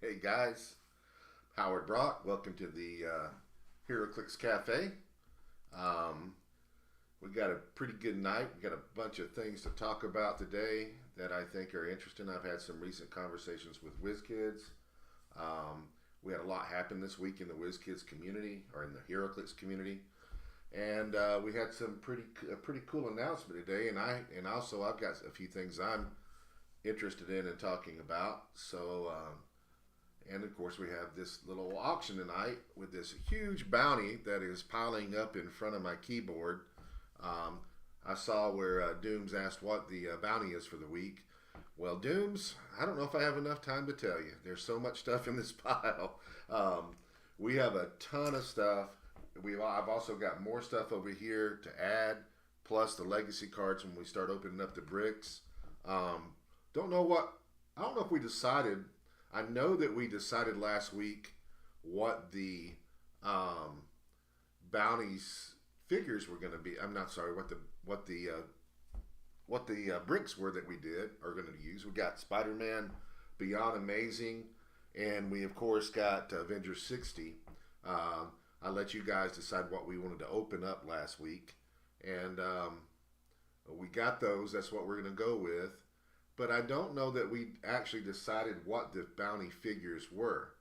Hey guys, Howard Brock. Welcome to the HeroClix Cafe. Um, we got a pretty good night. We got a bunch of things to talk about today that I think are interesting. I've had some recent conversations with WizKids. Um, we had a lot happen this week in the WizKids community or in the HeroClix community, and we had some a pretty cool announcement today. And also I've got a few things I'm interested in and talking about. And of course, we have this little auction tonight with this huge bounty that is piling up in front of my keyboard. Um, I saw where Dooms asked what the bounty is for the week. Well, Dooms, I don't know if I have enough time to tell you. There's so much stuff in this pile. We have a ton of stuff. I've also got more stuff over here to add, plus the legacy cards when we start opening up the bricks. Um, don't know what. I don't know if we decided. I know that we decided last week what the um, bounties figures were going to be. I'm not sorry. What the bricks were that we did are going to use. We got Spider-Man Beyond Amazing, and we of course got Avengers 60. I let you guys decide what we wanted to open up last week, and we got those. That's what we're going to go with. But I don't know that we actually decided what the bounty figures were.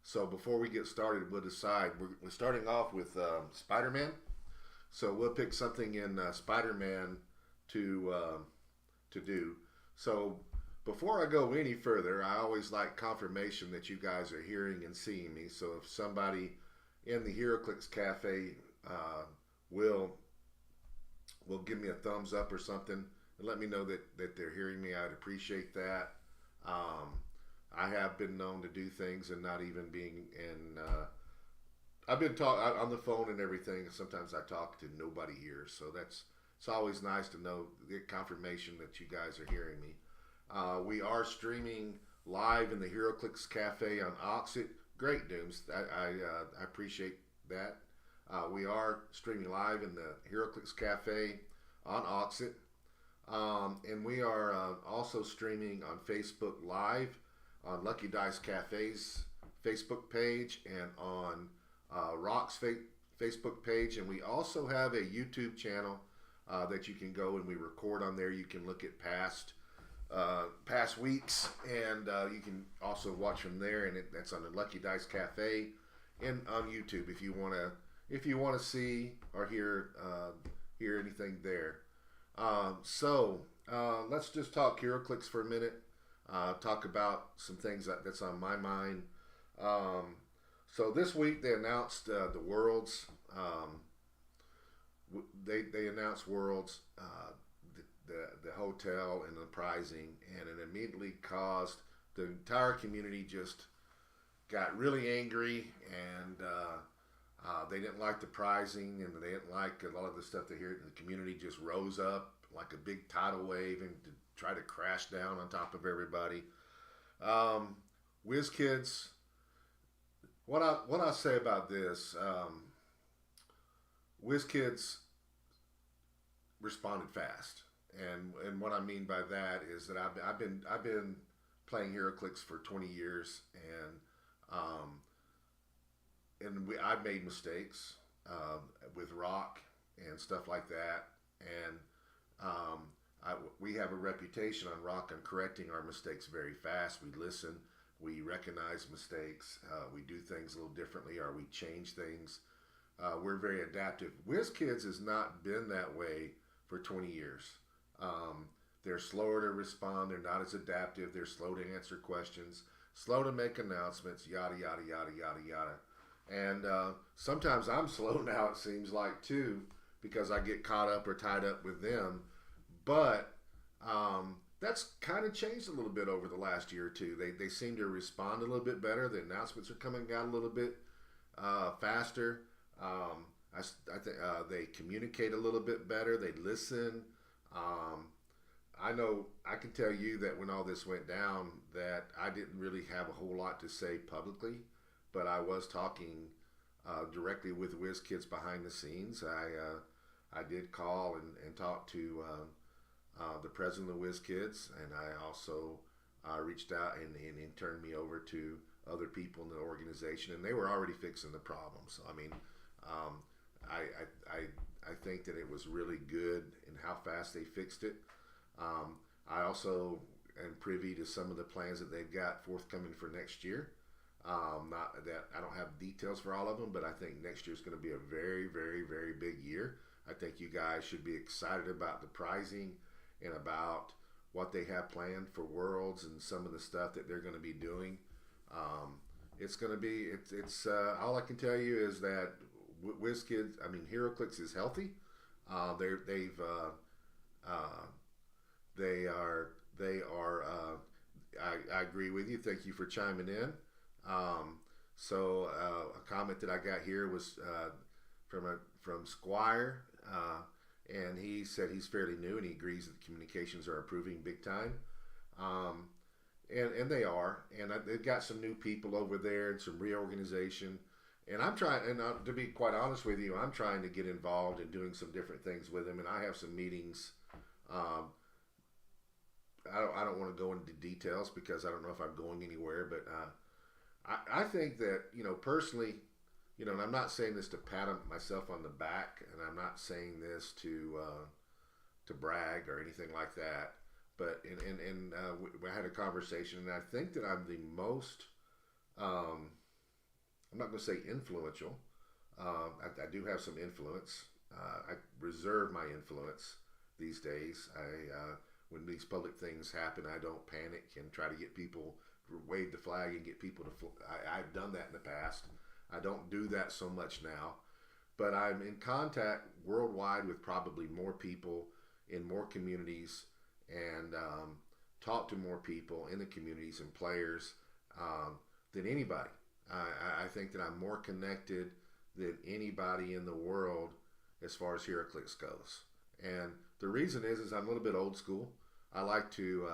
So before we get started, we'll decide. We're starting off with Spider-Man. So we'll pick something in Spider-Man to do. So before I go any further, I always like confirmation that you guys are hearing and seeing me. So if somebody in the HeroClix Cafe uh, will give me a thumbs up or something and let me know that they're hearing me, I'd appreciate that. Um, I have been known to do things and not even being in. I've been talk on the phone and everything. Sometimes I talk to nobody here, so it's always nice to know the confirmation that you guys are hearing me. We are streaming live in the HeroClix Cafe on Oxit. Great, Dooms. I appreciate that. We are streaming live in the HeroClix Cafe on Oxit. And we are also streaming on Facebook Live on Lucky Dice Cafe's Facebook page and on Rock's Facebook page. And we also have a YouTube channel that you can go and we record on there. You can look at past weeks, and you can also watch from there. And that's on the Lucky Dice Cafe and on YouTube if you want to see or hear anything there. Let's just talk HeroClix for a minute. Talk about some things that's on my mind. So this week they announced the Worlds. They announced Worlds, the hotel and the pricing, and it immediately caused the entire community just got really angry, and they didn't like the pricing, and they didn't like a lot of the stuff they hear. The community just rose up like a big tidal wave and to try to crash down on top of everybody. WizKids, what I say about this, WizKids responded fast, and what I mean by that is that I've been playing HeroClix for 20 years, I've made mistakes with Rock and stuff like that, and we have a reputation on Rock on correcting our mistakes very fast. We listen, we recognize mistakes, we do things a little differently, or we change things. We're very adaptive. WizKids has not been that way for 20 years. They're slower to respond. They're not as adaptive. They're slow to answer questions, slow to make announcements, yada, yada, yada, yada, yada. And sometimes I'm slow now, it seems like, too, because I get caught up or tied up with them. But that's kind of changed a little bit over the last year or two. They seem to respond a little bit better. The announcements are coming out a little bit faster. I think they communicate a little bit better. They listen. I know I can tell you that when all this went down, that I didn't really have a whole lot to say publicly, but I was talking directly with WizKids behind the scenes. I did call and talk to the president of WizKids, and I also reached out and turned me over to other people in the organization, and they were already fixing the problem. So I mean, um, I think that it was really good in how fast they fixed it. I also am privy to some of the plans that they've got forthcoming for next year. Not that I don't have details for all of them, but I think next year is going to be a very, very, very big year. I think you guys should be excited about the pricing and about what they have planned for Worlds and some of the stuff that they're going to be doing. Um, it's going to be it's all I can tell you is that WizKids, I mean HeroClix is healthy. They've uh, they are. I agree with you. Thank you for chiming in. A comment that I got here was from Squire, and he said he's fairly new and he agrees that communications are improving big time. Um, and they are, and they've got some new people over there and some reorganization. And I'm trying, and to be quite honest with you, I'm trying to get involved in doing some different things with them. And I have some meetings. Um, I don't want to go into details because I don't know if I'm going anywhere, but I think that, personally, and I'm not saying this to pat myself on the back, and I'm not saying this to brag or anything like that. But we had a conversation, and I think that I'm the most, I'm not going to say influential. I do have some influence. I reserve my influence these days. When these public things happen, I don't panic and try to get people to wave the flag and get people to. I've done that in the past. I don't do that so much now, but I'm in contact worldwide with probably more people in more communities and talk to more people in the communities and players than anybody. I think that I'm more connected than anybody in the world as far as HeroClix goes. And the reason is I'm a little bit old school. I like to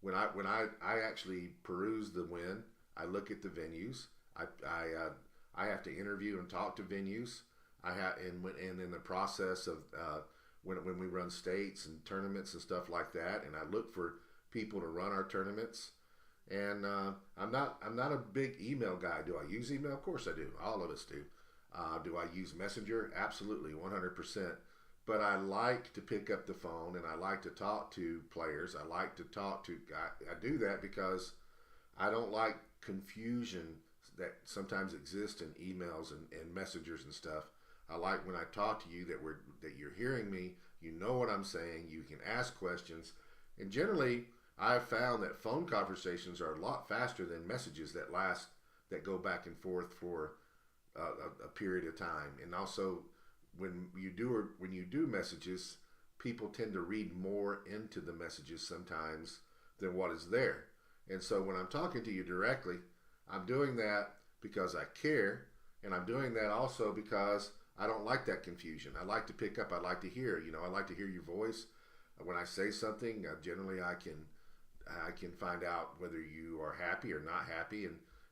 when I actually peruse the win, I look at the venues. I have to interview and talk to venues. I have and in the process of when we run states and tournaments and stuff like that, and I look for people to run our tournaments. And I'm not a big email guy. Do I use email? Of course I do. All of us do. Do I use Messenger? Absolutely, 100%. But I like to pick up the phone and I like to talk to players. I like to talk to. I do that because I don't like confusion that sometimes exists in emails and messengers and stuff. I like when I talk to you that you're hearing me. You know what I'm saying. You can ask questions, and generally, I've found that phone conversations are a lot faster than messages that go back and forth for a period of time. And also, when you do messages, people tend to read more into the messages sometimes than what is there. And so when I'm talking to you directly, I'm doing that because I care, and I'm doing that also because I don't like that confusion. I like to pick up. I like to hear. I like to hear your voice. When I say something, generally I can find out whether you are happy or not happy.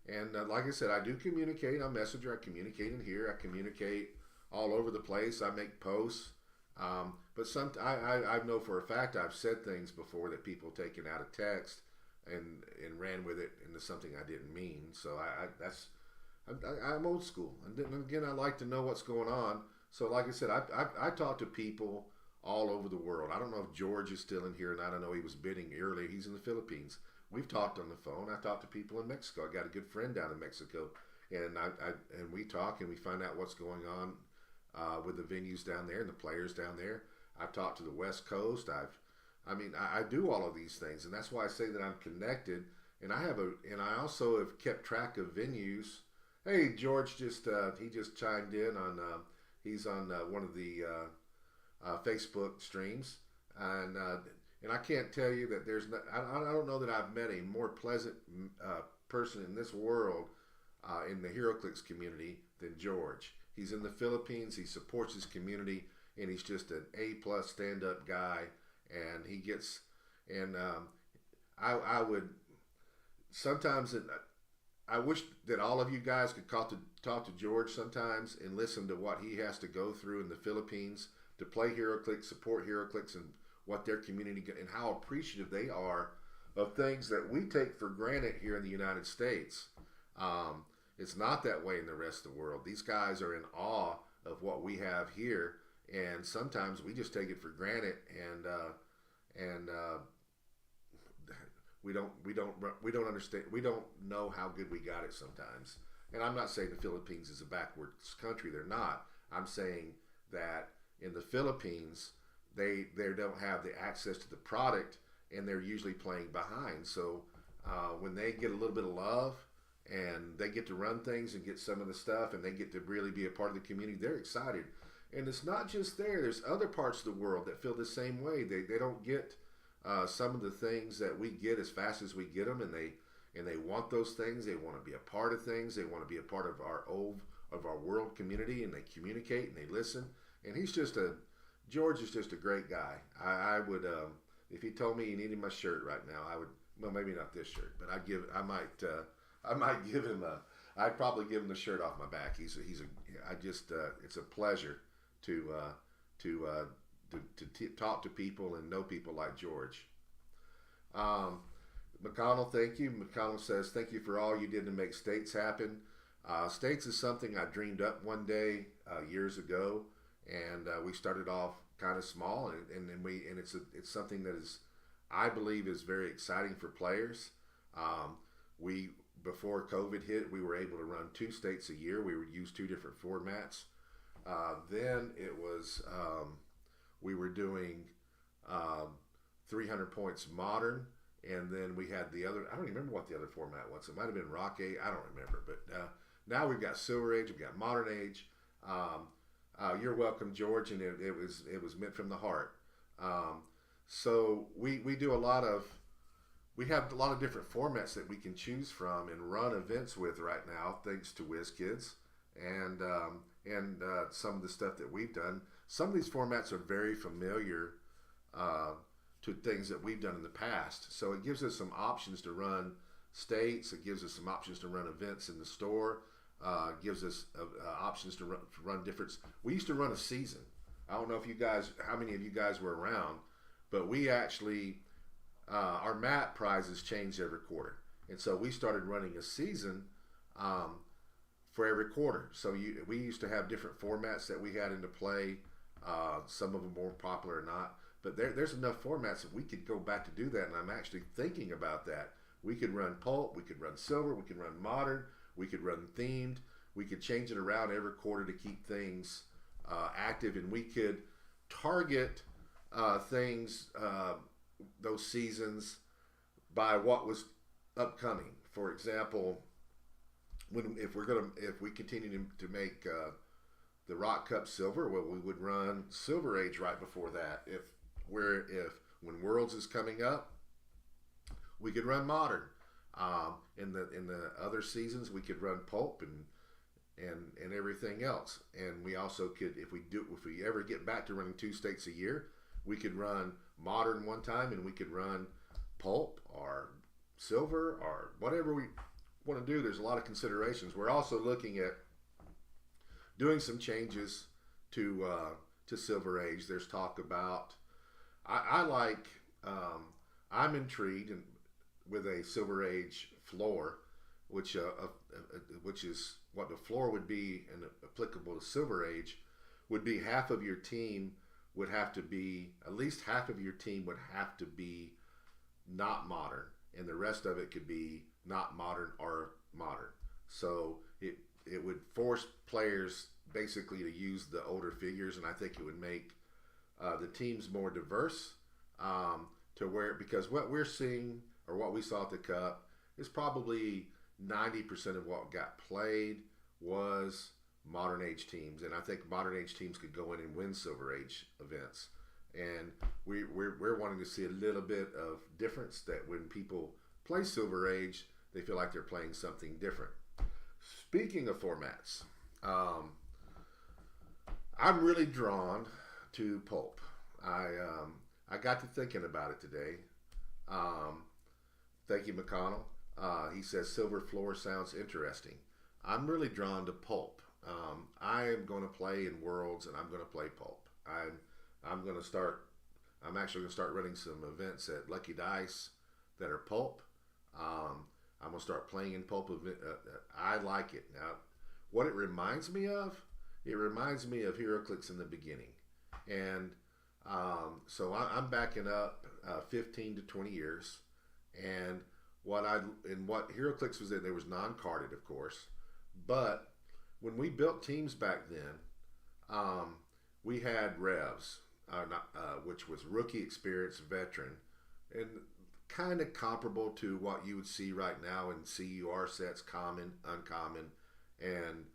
And like I said, I do communicate on Messenger. I communicate in here. I communicate all over the place. I make posts. But I know for a fact I've said things before that people taken out of text and ran with it into something I didn't mean. So I'm old school. And then again, I like to know what's going on. So like I said, I talk to people all over the world. I don't know if George is still in here, and I don't know, he was bidding earlier. He's in the Philippines. We've talked on the phone. I talked to people in Mexico. I got a good friend down in Mexico, and and we talk and we find out what's going on with the venues down there and the players down there. I've talked to the West Coast. I do all of these things, and that's why I say that I'm connected. And I also have kept track of venues. Hey, George he just chimed in on. He's on one of the Facebook streams, and I can't tell you that there's not. I don't know that I've met a more pleasant person in this world in the HeroClix community than George. He's in the Philippines. He supports his community, and he's just an A+ stand-up guy. And he gets, and I would sometimes. I wish that all of you guys could talk to George sometimes and listen to what he has to go through in the Philippines to play HeroClix, support HeroClix, and what their community and how appreciative they are of things that we take for granted here in the United States. It's not that way in the rest of the world. These guys are in awe of what we have here, and sometimes we just take it for granted, and we don't understand. We don't know how good we got it sometimes. And I'm not saying the Philippines is a backwards country. They're not. I'm saying that in the Philippines, they don't have the access to the product, and they're usually playing behind. So when they get a little bit of love and they get to run things and get some of the stuff, and they get to really be a part of the community, they're excited. And it's not just there. There's other parts of the world that feel the same way. They don't get some of the things that we get as fast as we get them, and they want those things. They want to be a part of things. They want to be a part of our world community, and they communicate and they listen. And George is just a great guy. I would if he told me he needed my shirt right now, I would. Well, maybe not this shirt, but I might give him I'd probably give him the shirt off my back. It's a pleasure to talk to people and know people like George. McConnell, thank you. McConnell says, thank you for all you did to make States happen. States is something I dreamed up one day years ago, and we started off kind of small, and it's something that is, I believe, is very exciting for players. Before COVID hit, we were able to run 2 states a year. We would use 2 different formats. Then it was we were doing 300 points modern, and then we had the other. I don't even remember what the other format was. It might have been Rock Age. I don't remember. But now we've got Silver Age. We've got Modern Age. You're welcome, George, and it was meant from the heart. So we do a lot of. We have a lot of different formats that we can choose from and run events with right now, thanks to WizKids and some of the stuff that we've done. Some of these formats are very familiar to things that we've done in the past. So it gives us some options to run states. It gives us some options to run events in the store. Gives us options to run different. We used to run a season. I don't know how many of you guys were around, but we actually. Our MAT prizes changed every quarter, and so we started running a season for every quarter. So we used to have different formats that we had into play. Some of them more popular or not, but there's enough formats that we could go back to do that. And I'm actually thinking about that. We could run pulp, we could run silver, we could run modern, we could run themed. We could change it around every quarter to keep things active, and we could target things. Those seasons by what was upcoming. For example, if we continue to make the Rock Cup Silver, well, we would run Silver Age right before that. If when Worlds is coming up, we could run Modern. In the other seasons, we could run Pulp and everything else. And we also could, if we ever get back to running 2 states a year, we could run Modern one time, and we could run Pulp or Silver or whatever we want to do. There's a lot of considerations. We're also looking at doing some changes to Silver Age. There's talk about. I'm intrigued with a Silver Age floor, which is what the floor would be, and applicable to Silver Age, would be half of your team. Would have to be, at least half of your team would have to be not modern, and the rest of it could be not modern or modern. So it would force players basically to use the older figures, and I think it would make the teams more diverse because what we're seeing, or what we saw at the Cup, is probably 90% of what got played was Modern Age teams, and I think Modern Age teams could go in and win Silver Age events. And we're wanting to see a little bit of difference, that when people play Silver Age, they feel like they're playing something different. Speaking of formats, I'm really drawn to Pulp. I got to thinking about it today. Thank you, McConnell. He says Silver Floor sounds interesting. I'm really drawn to Pulp. I am going to play in Worlds, and I'm going to play Pulp. I'm actually going to start running some events at Lucky Dice that are pulp. I'm gonna start playing in pulp. I like it now. What it reminds me of, it reminds me of HeroClix in the beginning, and so I'm backing up 15 to 20 years, and what HeroClix was in, there was non-carded, of course, but when we built teams back then, we had revs, which was rookie, experience, veteran, and kind of comparable to what you would see right now in CUR sets: common, uncommon, and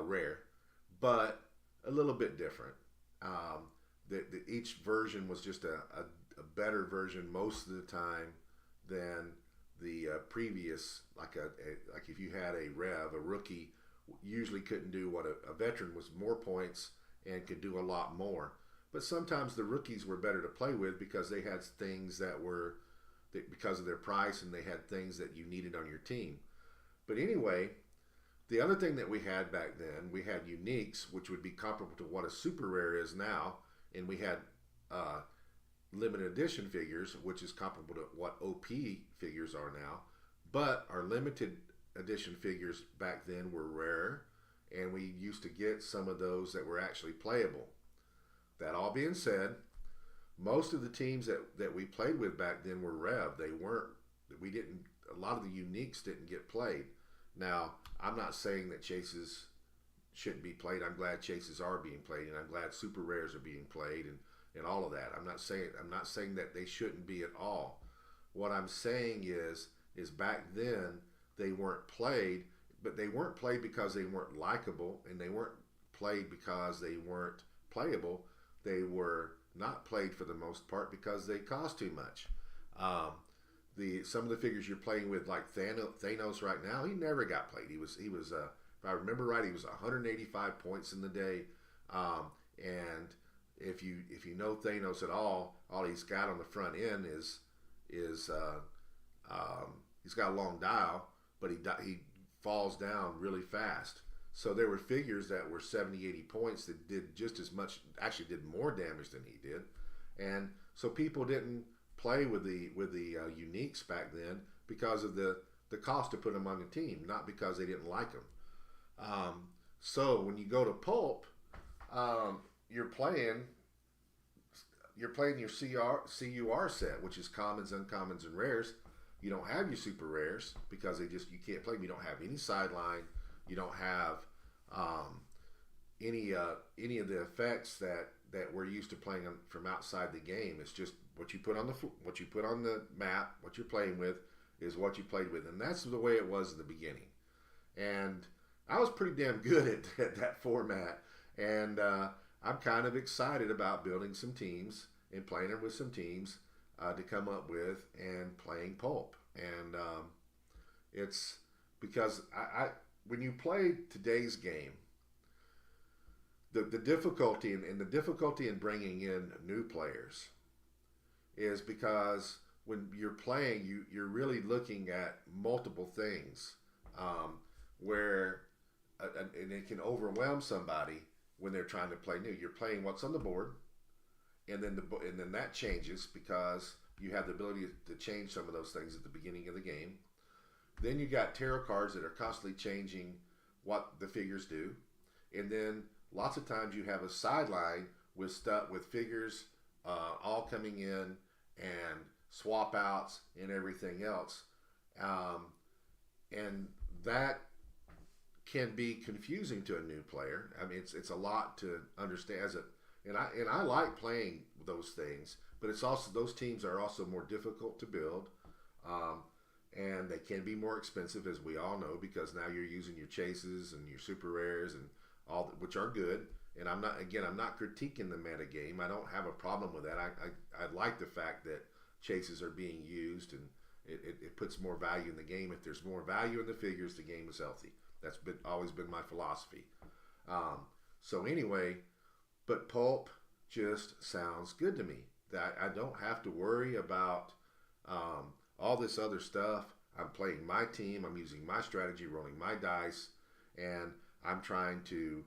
rare, but a little bit different. Each version was just a better version most of the time than the previous. Like if you had a rev, a rookie usually couldn't do what a veteran was, more points and could do a lot more. But sometimes the rookies were better to play with because they had things because of their price, and they had things that you needed on your team. But anyway, the other thing that we had back then, we had uniques, which would be comparable to what a super rare is now, and we had limited edition figures, which is comparable to what OP figures are now. But our limited edition figures back then were rare, and we used to get some of those that were actually playable. That all being said, most of the teams that we played with back then were rev. They weren't. We didn't. A lot of the uniques didn't get played. Now, I'm not saying that chases shouldn't be played. I'm glad chases are being played, and I'm glad super rares are being played, and all of that. I'm not saying that they shouldn't be at all. What I'm saying is back then they weren't played, but they weren't played because they weren't likable, and they weren't played because they weren't playable. They were not played for the most part because they cost too much. Some of the figures you're playing with, like Thanos right now, he never got played. He was if I remember right, he was 185 points in the day. And if you know Thanos at all he's got on the front end is he's got a long dial, but he falls down really fast. So there were figures that were 70, 80 points that did just as much, actually did more damage than he did. And so people didn't play with the uniques back then because of the cost to put them on the team, not because they didn't like them. So when you go to pulp, you're playing your CUR set, which is commons, uncommons, and rares. You don't have your super rares because you can't play them. You don't have any sideline. You don't have any of the effects that we're used to playing from outside the game. It's just what you put on the map, what you're playing with is what you played with, and that's the way it was in the beginning. And I was pretty damn good at that format, and I'm kind of excited about building some teams and playing them with some teams to come up with and playing pulp. And it's because when you play today's game, the difficulty and the difficulty in bringing in new players is because when you're playing, you're really looking at multiple things, and it can overwhelm somebody when they're trying to play new. You're playing what's on the board, and then that changes because you have the ability to change some of those things at the beginning of the game. Then you got tarot cards that are constantly changing what the figures do, and then lots of times you have a sideline with figures all coming in and swap outs and everything else, and that can be confusing to a new player. I mean, it's a lot to understand and I like playing those things, but it's also, those teams are also more difficult to build, and they can be more expensive, as we all know, because now you're using your chases and your super rares and all, which are good. And I'm not critiquing the meta game. I don't have a problem with that. I like the fact that chases are being used, and it puts more value in the game. If there's more value in the figures, the game is healthy. That's always been my philosophy. So anyway, but pulp just sounds good to me. That I don't have to worry about all this other stuff. I'm playing my team. I'm using my strategy, rolling my dice, and I'm trying to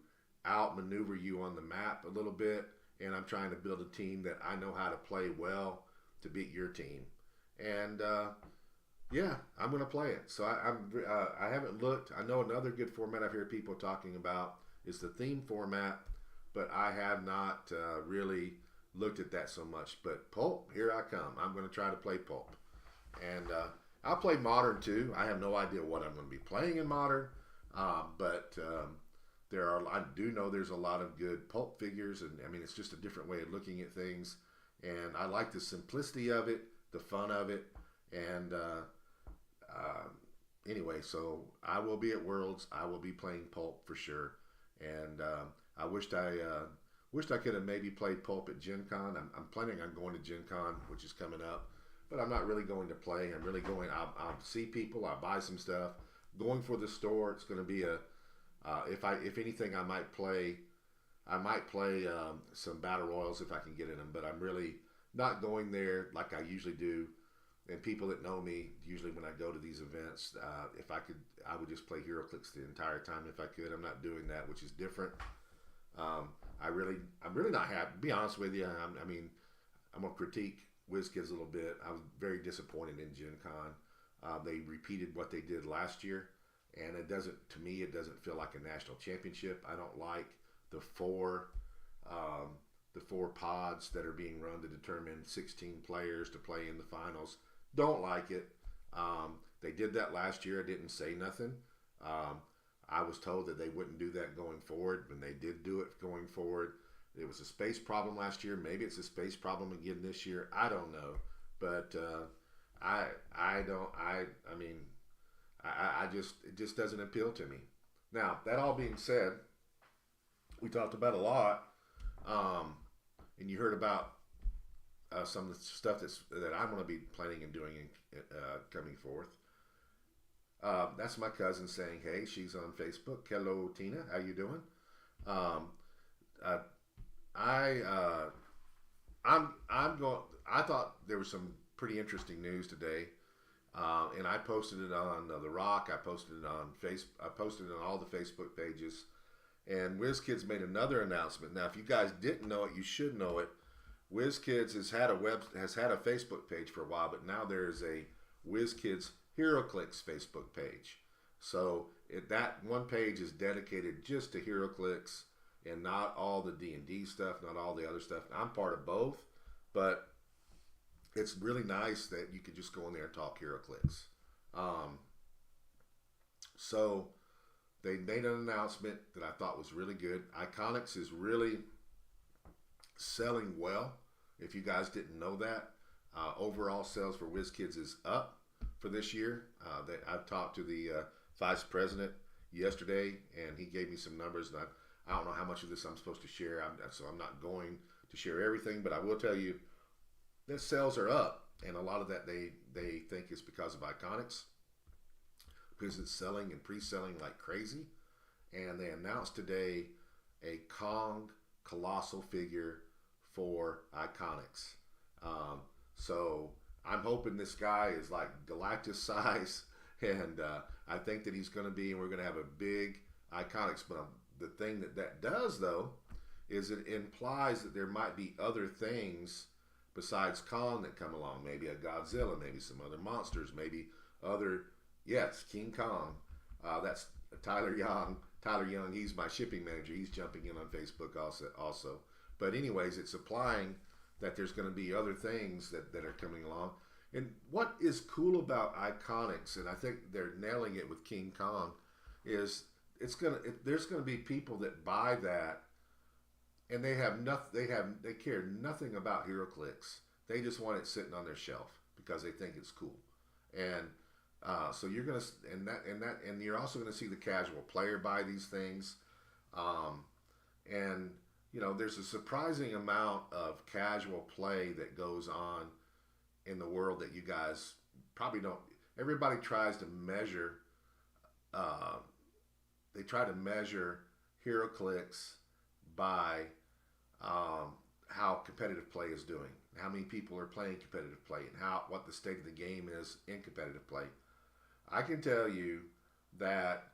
outmaneuver you on the map a little bit. And I'm trying to build a team that I know how to play well. to beat your team. And yeah, I'm going to play it. So I haven't looked. I know another good format I've heard people talking about is the theme format, but I have not really looked at that so much. But Pulp, here I come. I'm going to try to play Pulp, and I'll play Modern too. I have no idea what I'm going to be playing in Modern, but there are. I do know there's a lot of good Pulp figures, and I mean it's just a different way of looking at things, and I like the simplicity of it, the fun of it, and anyway, so I will be at Worlds. I will be playing Pulp for sure, and I wished I could have maybe played Pulp at Gen Con. I'm planning on going to Gen Con, which is coming up, but I'm not really going to play. I'm really going. I'll see people. I'll buy some stuff. Going for the store. It's going to be a if anything, I might play. I might play some battle royals if I can get in them, but I'm really not going there like I usually do. And people that know me, usually when I go to these events, if I could, I would just play HeroClix the entire time if I could. I'm not doing that, which is different. I'm really not happy. To be honest with you, I mean, I'm gonna critique WizKids a little bit. I was very disappointed in Gen Con. They repeated what they did last year, and it doesn't. To me, it doesn't feel like a national championship. I don't like the four pods that are being run to determine 16 players to play in the finals. Don't like it. They did that last year. I didn't say nothing. I was told that they wouldn't do that going forward, and they did do it going forward. It was a space problem last year. Maybe it's a space problem again this year. I don't know, but it just doesn't appeal to me. Now, that all being said, we talked about a lot, and you heard about some of the stuff that I'm going to be planning and doing coming forth. That's my cousin saying, "Hey, she's on Facebook. Hello, Tina. How you doing?" I'm going. I thought there was some pretty interesting news today, and I posted it on The Rock. I posted it on I posted it on all the Facebook pages. And WizKids made another announcement. Now, if you guys didn't know it, you should know it. WizKids has had a Facebook page for a while, but now there's a WizKids HeroClix Facebook page. So that one page is dedicated just to HeroClix and not all the D&D stuff, not all the other stuff. I'm part of both, but it's really nice that you could just go in there and talk HeroClix. So they made an announcement that I thought was really good. Iconics is really selling well. If you guys didn't know that, overall sales for WizKids is up for this year. I've talked to the vice president yesterday, and he gave me some numbers, and I don't know how much of this I'm supposed to share, so I'm not going to share everything, but I will tell you that sales are up, and a lot of that they think is because of Iconics, because it's selling and pre-selling like crazy. And they announced today a Kong colossal figure for Iconics. So I'm hoping this guy is like Galactus size, and I think that he's going to be, and we're going to have a big Iconics. But the thing that does, though, is it implies that there might be other things besides Kong that come along. Maybe a Godzilla, maybe some other monsters, maybe other, yes, King Kong. That's Tyler Young. Tyler Young, he's my shipping manager. He's jumping in on Facebook also. But anyways, it's implying that there's going to be other things that are coming along. And what is cool about Iconics, and I think they're nailing it with King Kong, is there's going to be people that buy that, and they care nothing about HeroClix. They just want it sitting on their shelf because they think it's cool. And so you're gonna, and you're also gonna see the casual player buy these things, and there's a surprising amount of casual play that goes on in the world that you guys probably don't. Everybody tries to measure. They try to measure HeroClix by how competitive play is doing, how many people are playing competitive play, and what the state of the game is in competitive play. I can tell you that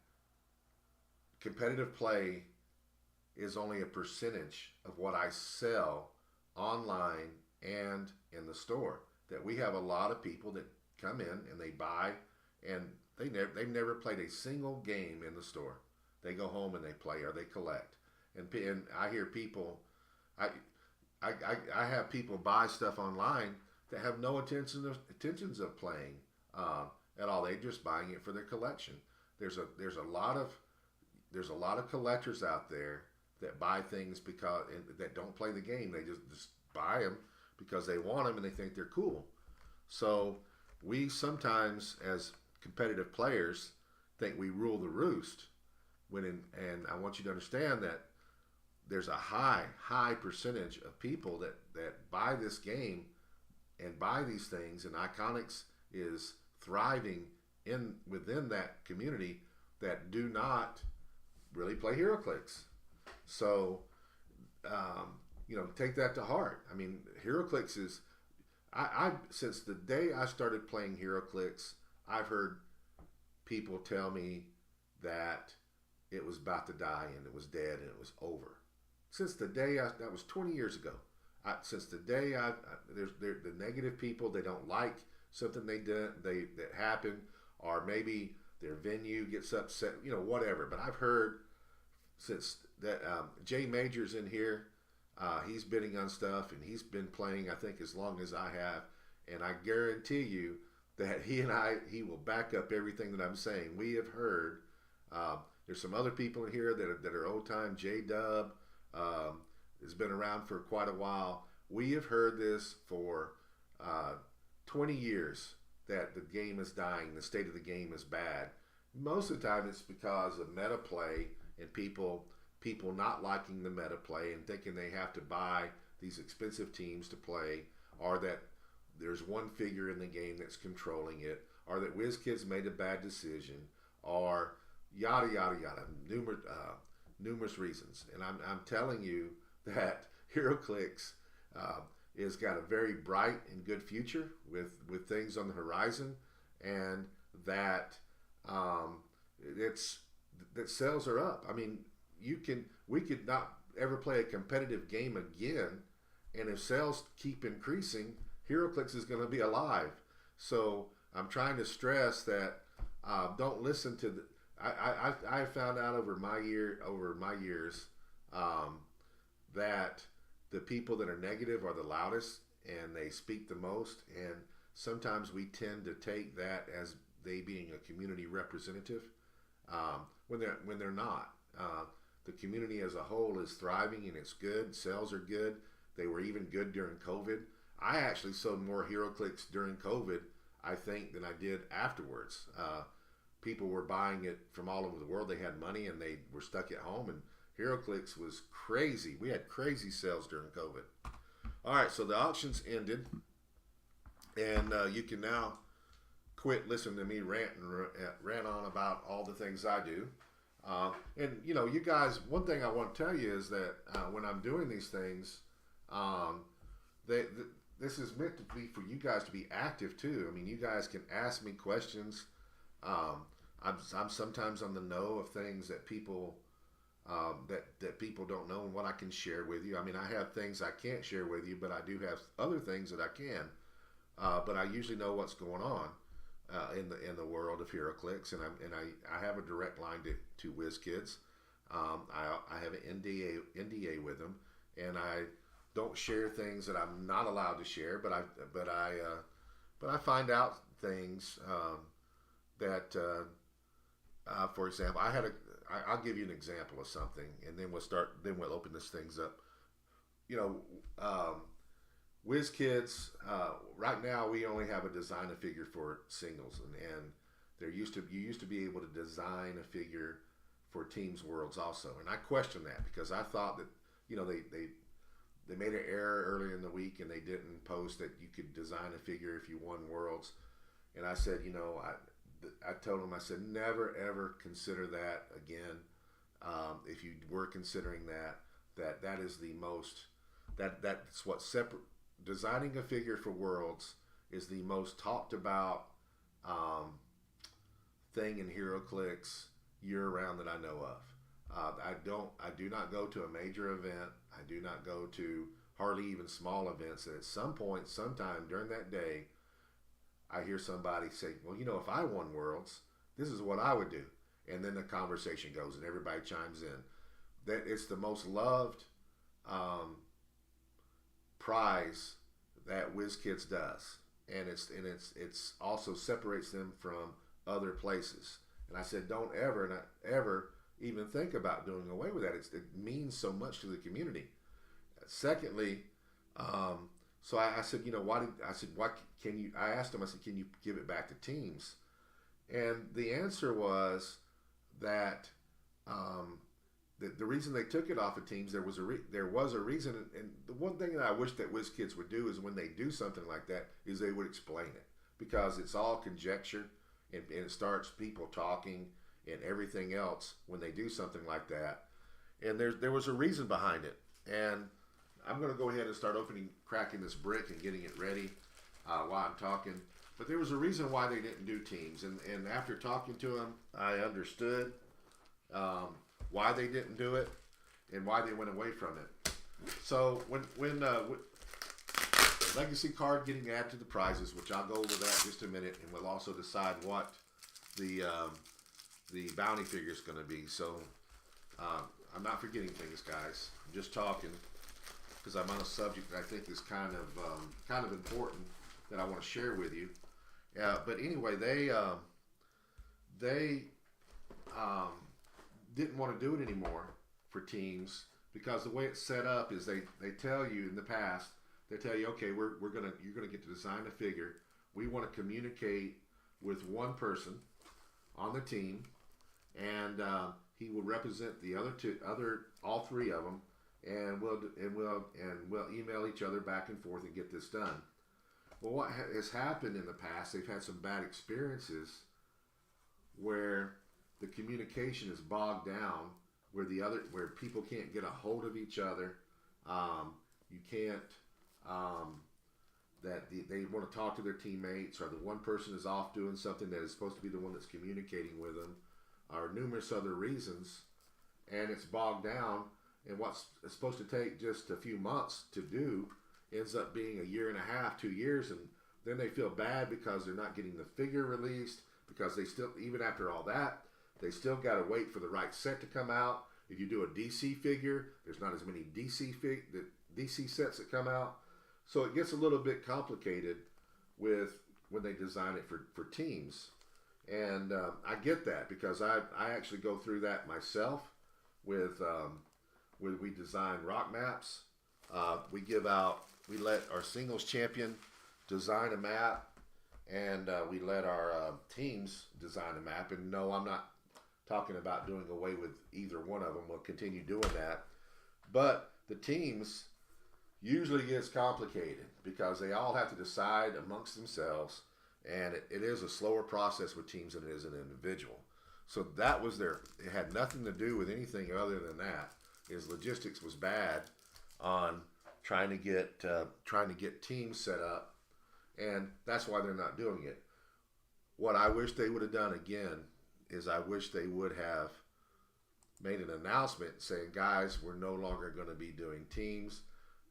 competitive play is only a percentage of what I sell online and in the store. that we have a lot of people that come in and they buy, and they've never played a single game in the store. They go home and they play or they collect. And I hear people, I, I have people buy stuff online that have no intentions of playing at all. They're just buying it for their collection. There's a lot of collectors out there that buy things because and that don't play the game. They just buy them because they want them and they think they're cool. So we sometimes, as competitive players, think we rule the roost. And I want you to understand that there's a high percentage of people that buy this game and buy these things, and Iconics is thriving within that community that do not really play HeroClix. So, take that to heart. I mean, HeroClix is, I since the day I started playing HeroClix, I've heard people tell me that it was about to die and it was dead and it was over. Since the day that was 20 years ago. Since the day there's the negative people, they don't like something that happened, or maybe their venue gets upset, whatever. But I've heard since that Jay Major's in here, he's bidding on stuff and he's been playing I think as long as I have, and I guarantee you that he will back up everything that I'm saying. We have heard. There's some other people in here that are old time. J Dub has been around for quite a while. We have heard this for 20 years that the game is dying, the state of the game is bad. Most of the time it's because of meta play and people not liking the meta play and thinking they have to buy these expensive teams to play, or that there's one figure in the game that's controlling it, or that WizKids made a bad decision, or yada yada yada, numerous reasons. And I'm telling you that HeroClix is got a very bright and good future with things on the horizon, and that that sales are up. I mean, we could not ever play a competitive game again, and if sales keep increasing, HeroClix is going to be alive. So I'm trying to stress that don't listen to the. I found out over my years that the people that are negative are the loudest and they speak the most, and sometimes we tend to take that as they being a community representative when they're not. The community as a whole is thriving and it's good. Sales are good. They were even good during COVID. I actually sold more HeroClix during COVID, I think, than I did afterwards. People were buying it from all over the world. They had money and they were stuck at home, and HeroClix was crazy. We had crazy sales during COVID. All right, so the auctions ended, and you can now quit listening to me rant on about all the things I do. And you guys, one thing I want to tell you is that when I'm doing these things, this is meant to be for you guys to be active too. I mean, you guys can ask me questions. I'm sometimes on the know of things that people that people don't know and what I can share with you. I mean, I have things I can't share with you, but I do have other things that I can. But I usually know what's going on in the world of HeroClix, and I have a direct line to WizKids. I have an NDA with them, and I don't share things that I'm not allowed to share. But I find out things that, for example, I'll give you an example of something, and then we'll open this things up. WizKids, right now we only have a design a figure for singles, and you used to be able to design a figure for Teams Worlds also, and I question that because I thought that they made an error earlier in the week and they didn't post that you could design a figure if you won Worlds, and I said, I told them, I said, never ever consider that again. If you were considering that is the most that's what separate. Designing a figure for Worlds is the most talked about thing in HeroClix year round that I know of. I do not go to a major event. I do not go to hardly even small events. And at some point, sometime during that day, I hear somebody say, well, you know, if I won Worlds, this is what I would do. And then the conversation goes and everybody chimes in. That it's the most loved prize that WizKids does. And it's also separates them from other places. And I said, don't ever, not ever even think about doing away with that. It means so much to the community. Secondly, so I said, you know, why can you, I asked him, I said, can you give it back to teams? And the answer was that the reason they took it off of teams, there was a reason. And the one thing that I wish that WizKids would do is when they do something like that is they would explain it, because it's all conjecture and it starts people talking and everything else when they do something like that. And there was a reason behind it. And I'm going to go ahead and start cracking this brick and getting it ready while I'm talking. But there was a reason why they didn't do teams. And after talking to them, I understood why they didn't do it and why they went away from it. So when legacy card getting added to the prizes, which I'll go over that in just a minute, and we'll also decide what the bounty figure is going to be. So I'm not forgetting things, guys. I'm just talking because I'm on a subject that I think is kind of important that I want to share with you. But anyway, they didn't want to do it anymore for teams, because the way it's set up is they tell you in the past, they tell you, okay, you're gonna get to design a figure. We want to communicate with one person on the team, and he will represent the all three of them, and we'll email each other back and forth and get this done. Well, what has happened in the past, they've had some bad experiences where the communication is bogged down, where people can't get a hold of each other. You can't. They want to talk to their teammates, or the one person is off doing something that is supposed to be the one that's communicating with them, or numerous other reasons, and it's bogged down. And what's supposed to take just a few months to do ends up being a year and a half, 2 years, and then they feel bad because they're not getting the figure released, because they still, even after all that, they still got to wait for the right set to come out. If you do a DC figure, there's not as many DC sets that come out. So it gets a little bit complicated with when they design it for teams. And I get that, because I actually go through that myself with when we design rock maps. We let our singles champion design a map, and we let our teams design a map. And no, I'm not talking about doing away with either one of them. We'll continue doing that. But the teams usually gets complicated because they all have to decide amongst themselves, and it is a slower process with teams than it is an individual. So that was it had nothing to do with anything other than that. Is logistics was bad on trying to get teams set up, and that's why they're not doing it. What I wish they would have done again is I wish they would have made an announcement saying, guys, we're no longer going to be doing teams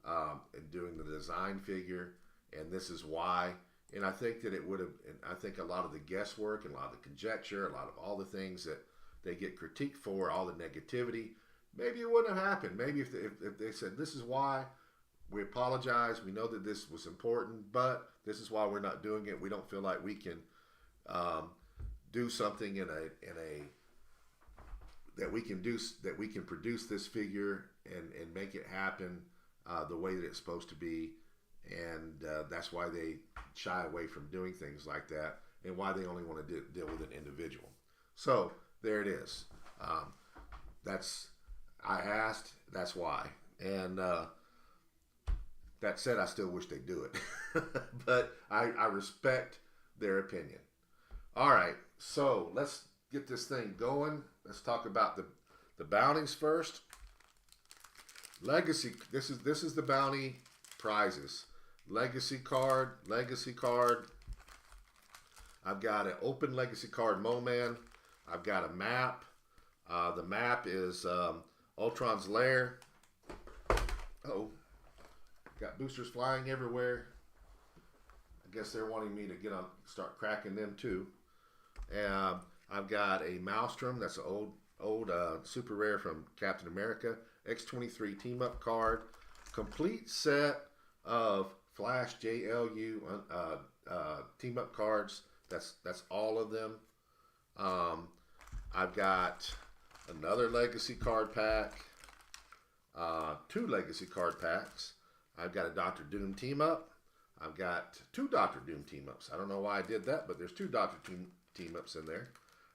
and doing the design figure, and this is why. And I think that it would have, and I think a lot of the guesswork and a lot of the conjecture, a lot of all the things that they get critiqued for, all the negativity, maybe it wouldn't have happened. Maybe if they said, this is why, we apologize, we know that this was important, but this is why we're not doing it. We don't feel like we can do something that we can produce this figure and make it happen the way that it's supposed to be. And that's why they shy away from doing things like that, and why they only want to deal with an individual. So there it is. I asked, that's why. And that said, I still wish they'd do it. But I respect their opinion. All right, so let's get this thing going. Let's talk about the bounties first. Legacy. This is the bounty prizes. Legacy card. I've got an open legacy card, Moman. I've got a map. The map is Ultron's Lair. Oh, Got boosters flying everywhere. I guess they're wanting me to start cracking them too. I've got a Maelstrom. That's an old super rare from Captain America. X-23 team up card. Complete set of Flash JLU team up cards. That's all of them. I've got another Legacy card pack. 2 Legacy card packs. I've got a Doctor Doom team up. I've got 2 Doctor Doom team ups. I don't know why I did that, but there's 2 Doctor Doom team ups in there.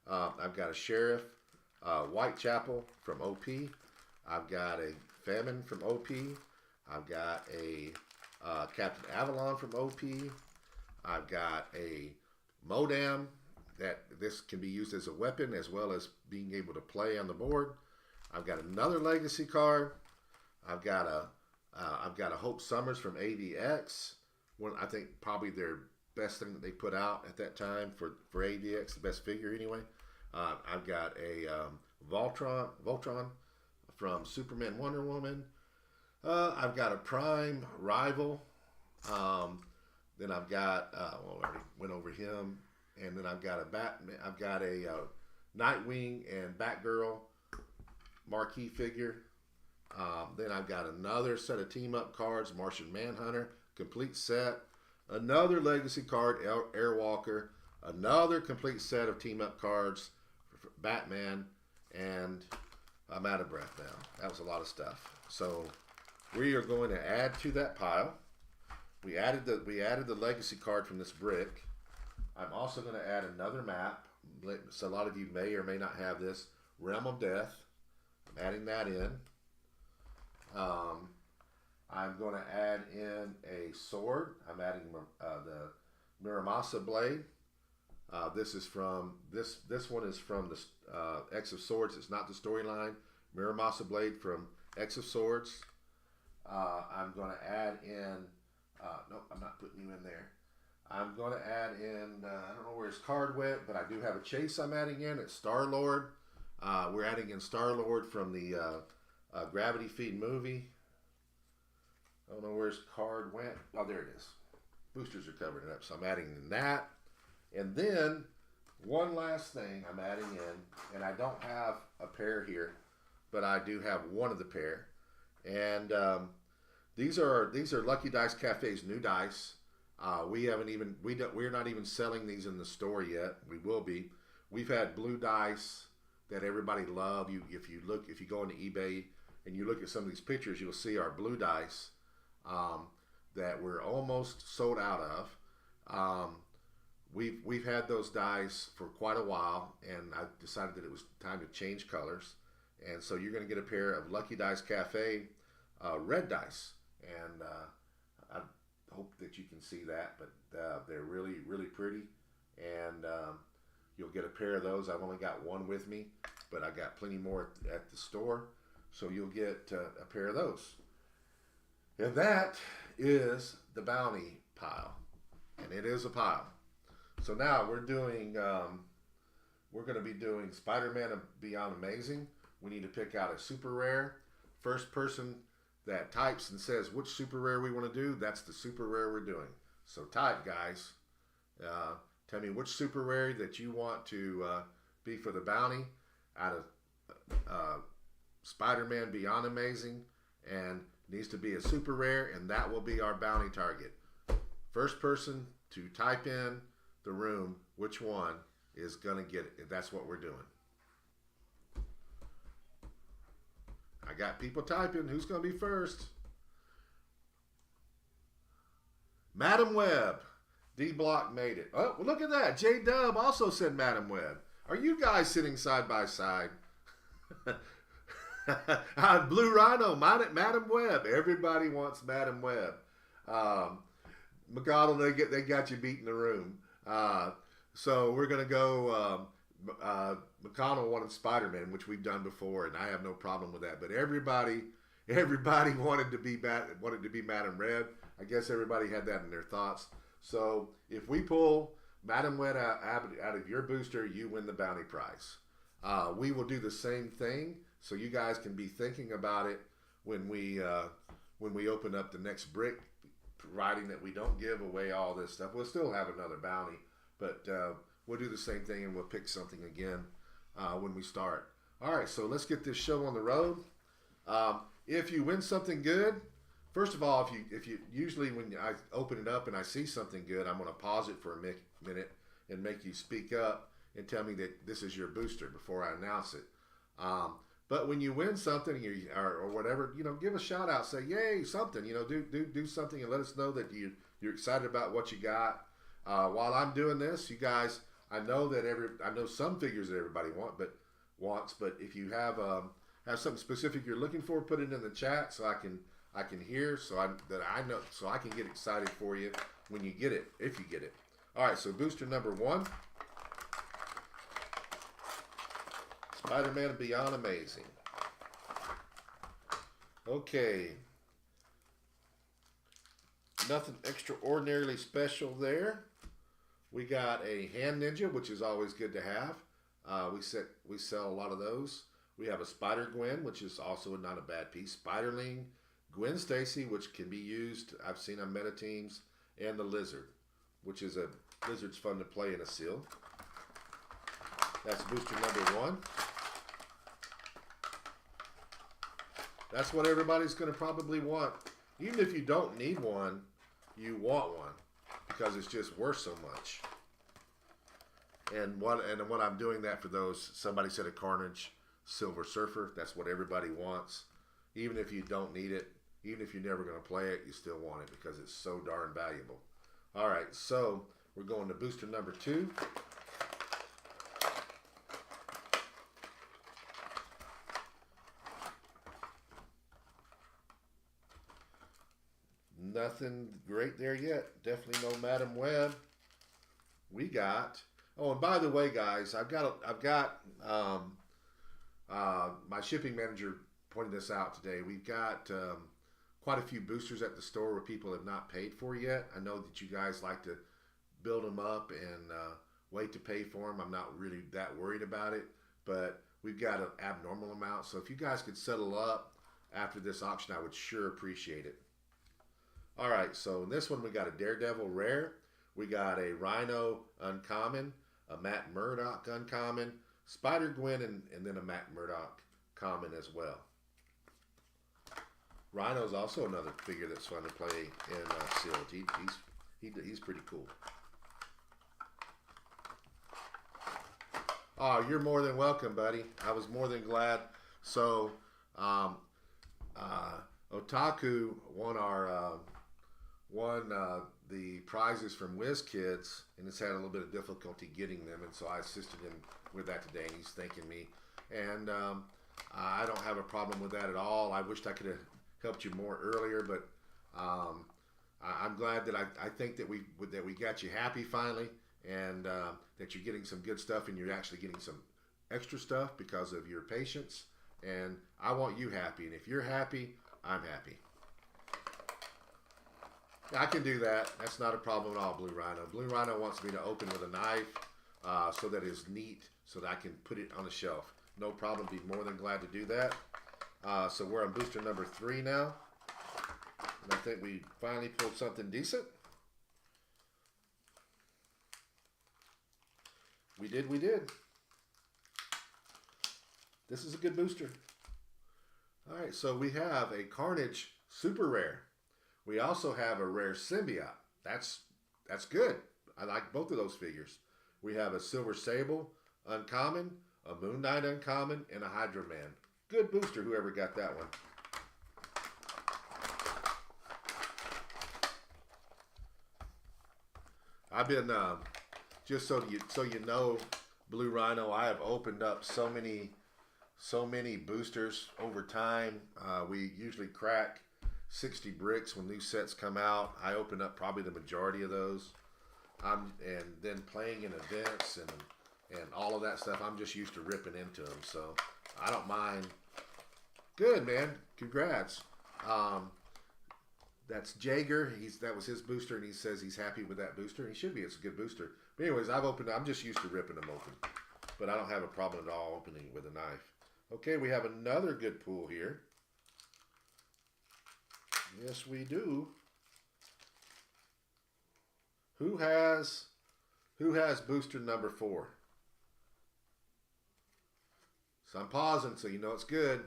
I've got a Sheriff Whitechapel from OP. I've got a Famine from OP. I've got a Captain Avalon from OP. I've got a Modam that this can be used as a weapon as well as being able to play on the board. I've got another Legacy card. I've got a Hope Summers from AVX. One, I think probably their best thing that they put out at that time for AVX, the best figure anyway. I've got a Voltron from Superman Wonder Woman. I've got a Prime Rival. Then I've got I already went over him, and then I've got a Batman. I've got a Nightwing and Batgirl marquee figure. Then I've got another set of team up cards, Martian Manhunter, complete set. Another Legacy card, Airwalker. Another complete set of team up cards, Batman, and I'm out of breath now. That was a lot of stuff. So we are going to add to that pile. We added the Legacy card from this brick. I'm also going to add another map. So a lot of you may or may not have this. Realm of Death. I'm adding that in. I'm going to add in a sword. I'm adding the Muramasa blade. This one is from the X of Swords. It's not the storyline. Muramasa blade from X of Swords. I'm going to add in. Nope, I'm not putting you in there. I'm going to add in. I don't know where his card went, but I do have a chase I'm adding in. It's Star-Lord. We're adding in Star-Lord from the Gravity Feed movie. I don't know where his card went. Oh, there it is. Boosters are covering it up, so I'm adding in that. And then one last thing I'm adding in, and I don't have a pair here, but I do have one of the pair. And these are Lucky Dice Cafe's new dice. We're not even selling these in the store yet. We will be. We've had blue dice that everybody love. If you go into eBay and you look at some of these pictures, you'll see our blue dice that we're almost sold out of. We've had those dice for quite a while, and I decided that it was time to change colors. And so you're going to get a pair of Lucky Dice Cafe red dice, and I hope that you can see that. But they're really, really pretty, and you'll get a pair of those. I've only got one with me, but I got plenty more at the store, so you'll get a pair of those. And that is the bounty pile, and it is a pile. So now we're going to be doing Spider-Man Beyond Amazing. We need to pick out a super rare. First person that types and says which super rare we want to do, that's the super rare we're doing. So type, guys. Tell me which super rare that you want to be for the bounty out of Spider-Man Beyond Amazing, and needs to be a super rare, and that will be our bounty target. First person to type in the room which one is going to get it. That's what we're doing. I got people typing. Who's going to be first? Madam Web. D-Block made it. Oh, well, look at that. J-Dub also said Madam Web. Are you guys sitting side by side? Blue Rhino, Madam Web. Everybody wants Madam Web. McConnell, they got you beat in the room. So we're going to go. McConnell wanted Spider-Man, which we've done before, and I have no problem with that. But everybody wanted to be Madam Web. I guess everybody had that in their thoughts. So if we pull Madam Web out of your booster, you win the bounty prize. We will do the same thing, so you guys can be thinking about it when we when we open up the next brick, providing that we don't give away all this stuff. We'll still have another bounty, but we'll do the same thing and we'll pick something again when we start. All right, so let's get this show on the road. If you win something good, first of all, if you usually when I open it up and I see something good, I'm going to pause it for a minute and make you speak up and tell me that this is your booster before I announce it. But when you win something or whatever, give a shout out, say yay, something, do something and let us know that you're excited about what you got. While I'm doing this, you guys, I know some figures that everybody wants, but if you have something specific you're looking for, put it in the chat so I can hear, so I can get excited for you when you get it, if you get it. All right, so booster number 1. Spider-Man Beyond Amazing. Okay. Nothing extraordinarily special there. We got a Hand Ninja, which is always good to have. We sell a lot of those. We have a Spider-Gwen, which is also not a bad piece. Spiderling, Gwen Stacy, which can be used, I've seen on meta teams, and the Lizard, which is Lizard's fun to play in a seal. That's booster number 1. That's what everybody's going to probably want. Even if you don't need one, you want one because it's just worth so much. And what I'm doing that for those, somebody said a Carnage Silver Surfer. That's what everybody wants. Even if you don't need it, even if you're never going to play it, you still want it because it's so darn valuable. All right, so we're going to booster number 2. Nothing great there yet. Definitely no Madam Web. We got. Oh, and by the way, guys, I've got my shipping manager pointed this out today. We've got quite a few boosters at the store where people have not paid for yet. I know that you guys like to build them up and wait to pay for them. I'm not really that worried about it, but we've got an abnormal amount. So if you guys could settle up after this auction, I would sure appreciate it. All right, so in this one we got a Daredevil Rare, we got a Rhino Uncommon, a Matt Murdock Uncommon, Spider-Gwen, and then a Matt Murdock Common as well. Rhino's also another figure that's fun to play in sealed. He's pretty cool. Oh, you're more than welcome, buddy. I was more than glad. So, Otaku won the prizes from WizKids, and has had a little bit of difficulty getting them, and so I assisted him with that today, and he's thanking me. And I don't have a problem with that at all. I wished I could have helped you more earlier, but I'm glad that I think that we got you happy finally, and that you're getting some good stuff, and you're actually getting some extra stuff because of your patience. And I want you happy, and if you're happy, I'm happy. I can do that. That's not a problem at all, Blue Rhino. Blue Rhino wants me to open with a knife so that it's neat, so that I can put it on the shelf. No problem. Be more than glad to do that. So we're on booster number 3 now. And I think we finally pulled something decent. We did. This is a good booster. All right, so we have a Carnage Super Rare. We also have a rare symbiote. That's good. I like both of those figures. We have a Silver Sable Uncommon, a Moon Knight Uncommon, and a Hydra Man. Good booster, whoever got that one. I've been just so you know, Blue Rhino, I have opened up so many boosters over time. We usually crack 60 bricks when new sets come out. I open up probably the majority of those. And then playing in events and all of that stuff, I'm just used to ripping into them, so I don't mind. Good, man. Congrats. That's Jaeger. That was his booster, and he says he's happy with that booster. He should be. It's a good booster. But anyways, I'm just used to ripping them open, but I don't have a problem at all opening with a knife. Okay, we have another good pool here. Yes, we do. Who has booster number 4? So I'm pausing so you know it's good.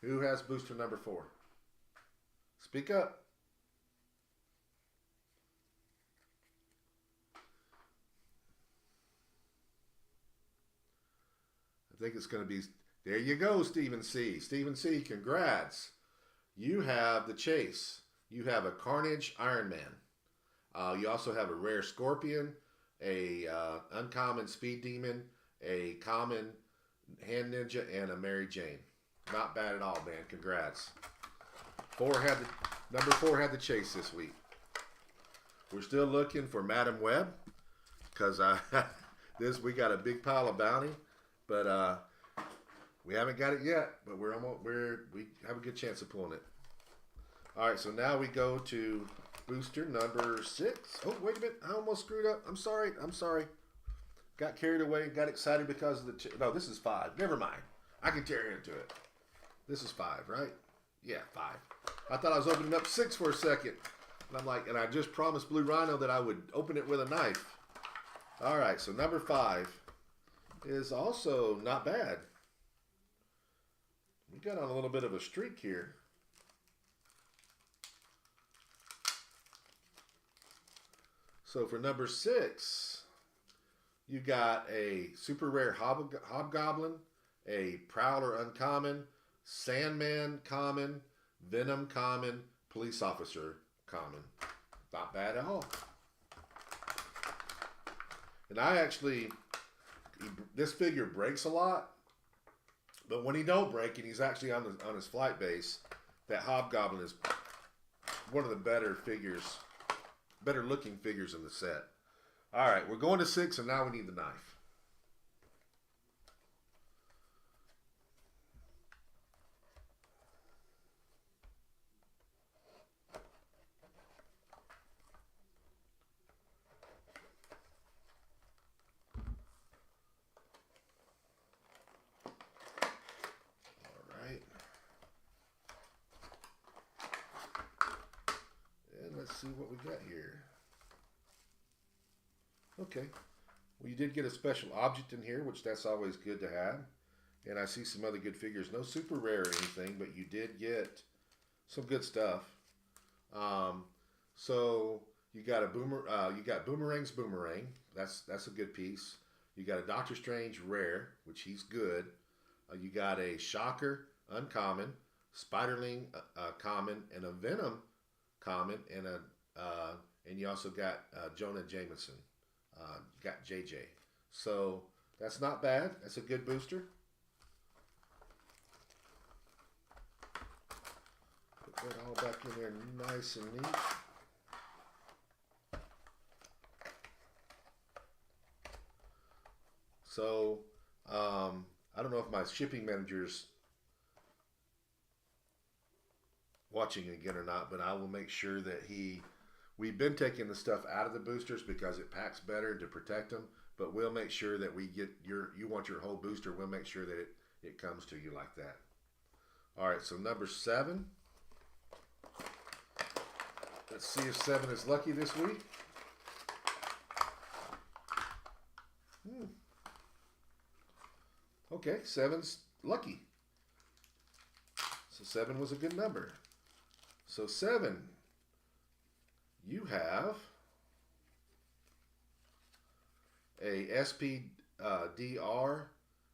Who has booster number 4? Speak up. I think it's going to be, there you go, Stephen C. Stephen C., congrats. You have the Chase. You have a Carnage Iron Man. You also have a rare Scorpion, a uncommon Speed Demon, a common Hand Ninja, and a Mary Jane. Not bad at all, man. Congrats. Number 4 had the Chase this week. We're still looking for Madam Web because we got a big pile of bounty, but we haven't got it yet. But we have a good chance of pulling it. All right, so now we go to booster number 6. Oh, wait a minute. I almost screwed up. I'm sorry. Got carried away. Got excited because of the... No, this is 5. Never mind. I can tear into it. This is 5, right? Yeah, 5. I thought I was opening up 6 for a second. And I'm like, and I just promised Blue Rhino that I would open it with a knife. All right, so number 5 is also not bad. We got on a little bit of a streak here. So for number 6, you got a super rare Hobgoblin, a Prowler uncommon, Sandman common, Venom common, Police Officer common. Not bad at all. And this figure breaks a lot, but when he don't break and he's actually on his flight base, that Hobgoblin is one of the better looking figures in the set. All right, we're going to 6, and now we need the knife. Let's see what we got here. Okay. Well, you did get a special object in here, which that's always good to have. And I see some other good figures. No super rare or anything, but you did get some good stuff. So you got you got Boomerang's Boomerang. That's a good piece. You got a Doctor Strange rare, which he's good. You got a Shocker uncommon, Spiderling common, and a Venom common, and you also got Jonah Jameson. You got JJ. So that's not bad. That's a good booster. Put that all back in there nice and neat. So I don't know if my shipping manager's watching again or not, but I will make sure that we've been taking the stuff out of the boosters because it packs better to protect them, but we'll make sure that we get you want your whole booster, we'll make sure that it comes to you like that. All right, so number 7. Let's see if 7 is lucky this week. Okay, 7's lucky. So 7 was a good number. So 7, you have a SPDR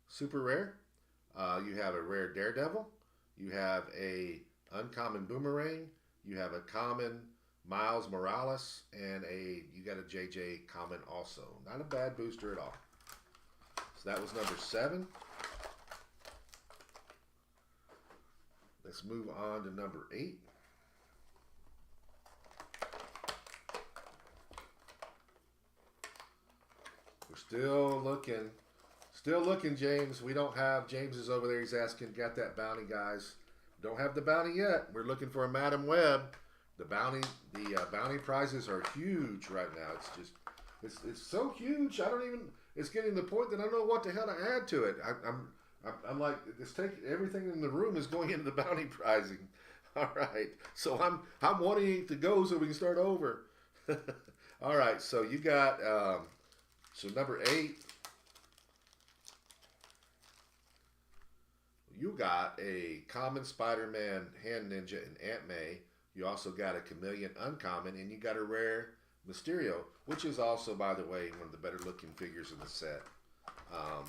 super rare. You have a rare Daredevil. You have a uncommon Boomerang. You have a common Miles Morales, and you got a JJ common also. Not a bad booster at all. So that was number 7. Let's move on to number 8. We're still looking, James. We don't have, James is over there. He's asking, got that bounty, guys? Don't have the bounty yet. We're looking for a Madam Web. The bounty prizes are huge right now. It's so huge. It's getting to the point that I don't know what the hell to add to it. I'm like, everything in the room is going into the bounty prizing. All right. So I'm wanting to go so we can start over. All right. So you got so number 8. You got a common Spider-Man, Hand Ninja, and Aunt May. You also got a Chameleon uncommon, and you got a rare Mysterio, which is also, by the way, one of the better looking figures in the set. Um,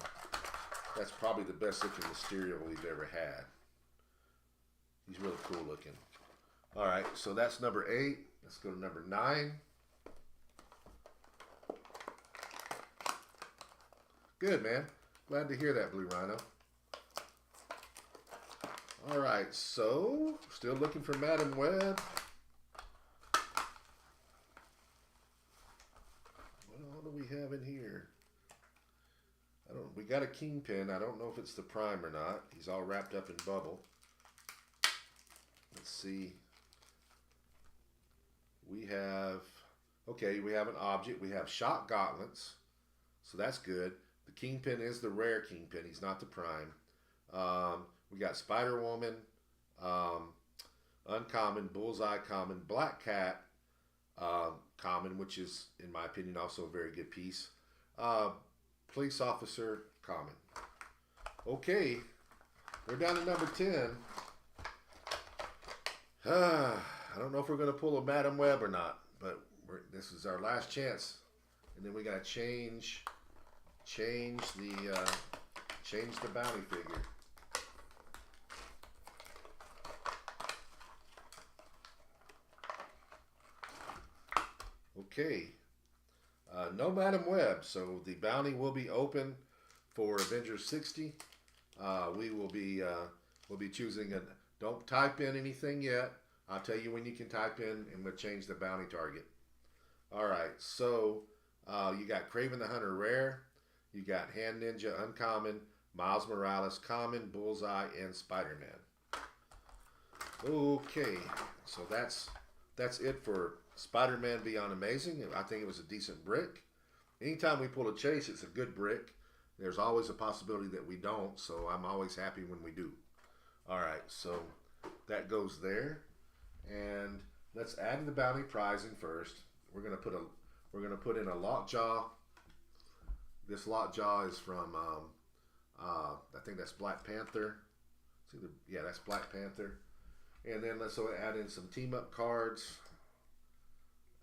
that's probably the best looking Mysterio we've ever had. He's really cool looking. All right, so that's number 8. Let's go to number 9. Good, man. Glad to hear that, Blue Rhino. All right, so still looking for Madam Web. What do we have in here? We got a Kingpin. I don't know if it's the Prime or not. He's all wrapped up in bubble. Let's see. We have an object. We have Shock Gauntlets, so that's good. The Kingpin is the rare Kingpin. He's not the Prime. We got Spider-Woman, uncommon, Bullseye common, Black Cat common, which is, in my opinion, also a very good piece. Police Officer common. Okay, we're down to number 10. I don't know if we're going to pull a Madam Web or not, but this is our last chance. And then we got to change the bounty figure. Okay, no Madam Web, so the bounty will be open for Avengers 60. We'll be choosing a. Don't type in anything yet. I'll tell you when you can type in, and we'll change the bounty target. All right, so you got Kraven the Hunter rare, you got Hand Ninja uncommon, Miles Morales common, Bullseye, and Spider-Man. Okay, so that's it for Spider-Man Beyond Amazing. I think it was a decent brick. Anytime we pull a chase, it's a good brick. There's always a possibility that we don't, so I'm always happy when we do. All right, so that goes there, and let's add to the bounty pricing first. We're gonna put in a Lockjaw. This Lockjaw is from I think that's Black Panther. That's Black Panther. And then let's add in some team up cards.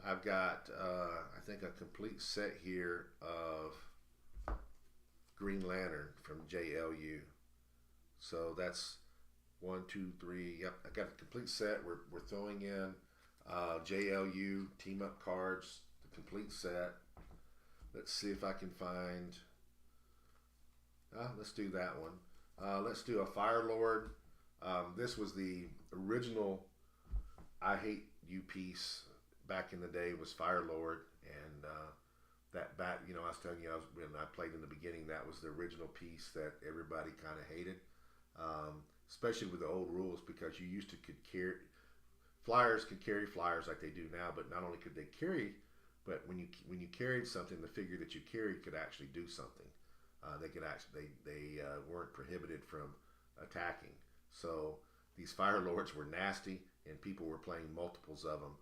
I've got I think a complete set here of Green Lantern from JLU. So that's 1, 2, 3. Yep, I got a complete set. We're throwing in JLU team up cards, the complete set. Let's see if I can find. Let's do that one. Let's do a Fire Lord. This was the original I Hate You piece back in the day. Was Fire Lord, and I was telling you, when I played in the beginning, that was the original piece that everybody kind of hated. Especially with the old rules, because you used to flyers could carry flyers like they do now, but not only could they carry, but when you carried something, the figure that you carried could actually do something. They weren't prohibited from attacking. So these Fire Lords were nasty, and people were playing multiples of them,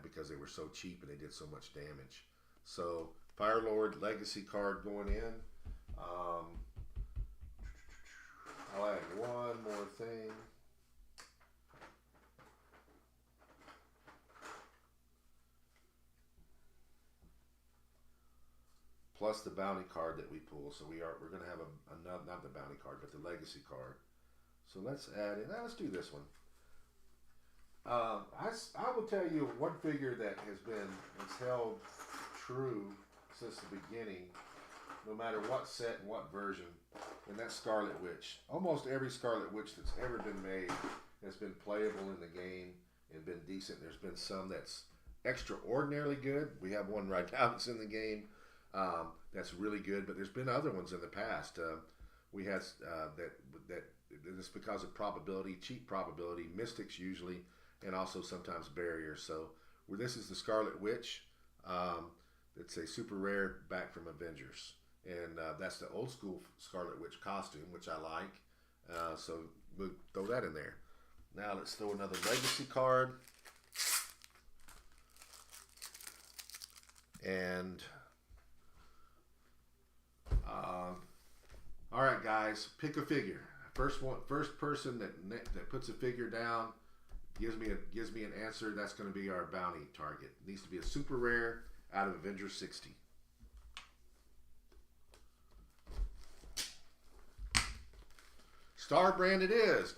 because they were so cheap and they did so much damage. So Fire Lord Legacy card going in. I'll add one more thing. Plus the bounty card that we pull. So we're going to have not the bounty card, but the legacy card. So let's add in. Let's do this one. I will tell you one figure that has held true since the beginning, no matter what set and what version, and that's Scarlet Witch. Almost every Scarlet Witch that's ever been made has been playable in the game and been decent. There's been some that's extraordinarily good. We have one right now that's in the game that's really good, but there's been other ones in the past. We had that it's because of probability, cheap probability, mystics usually, and also sometimes barriers. So this is the Scarlet Witch. It's a super rare back from Avengers. And that's the old school Scarlet Witch costume, which I like. So we'll throw that in there. Now let's throw another legacy card. And all right, guys, pick a figure. First person that puts a figure down gives me an answer. That's going to be our bounty target. It needs to be a super rare out of Avengers 60. Star brand it is.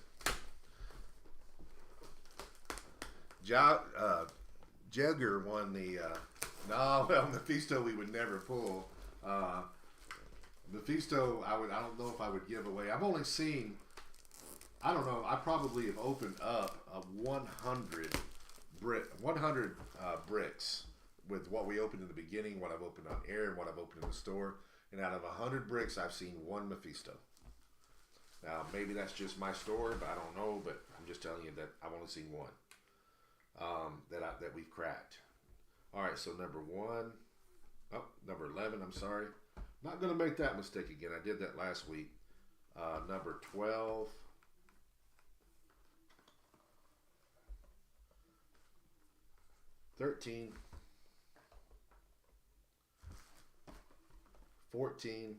Jagger won the. Mephisto we would never pull. Mephisto, I don't know if I would give away. I've only seen. I don't know. I probably have opened up a 100 bricks with what we opened in the beginning, what I've opened on air, and what I've opened in the store. And out of 100 bricks, I've seen one Mephisto. Now, maybe that's just my store, but I don't know. But I'm just telling you that I've only seen one that we've cracked. All right, so number 11. I'm sorry, not going to make that mistake again. I did that last week. Number 12. 13. 14.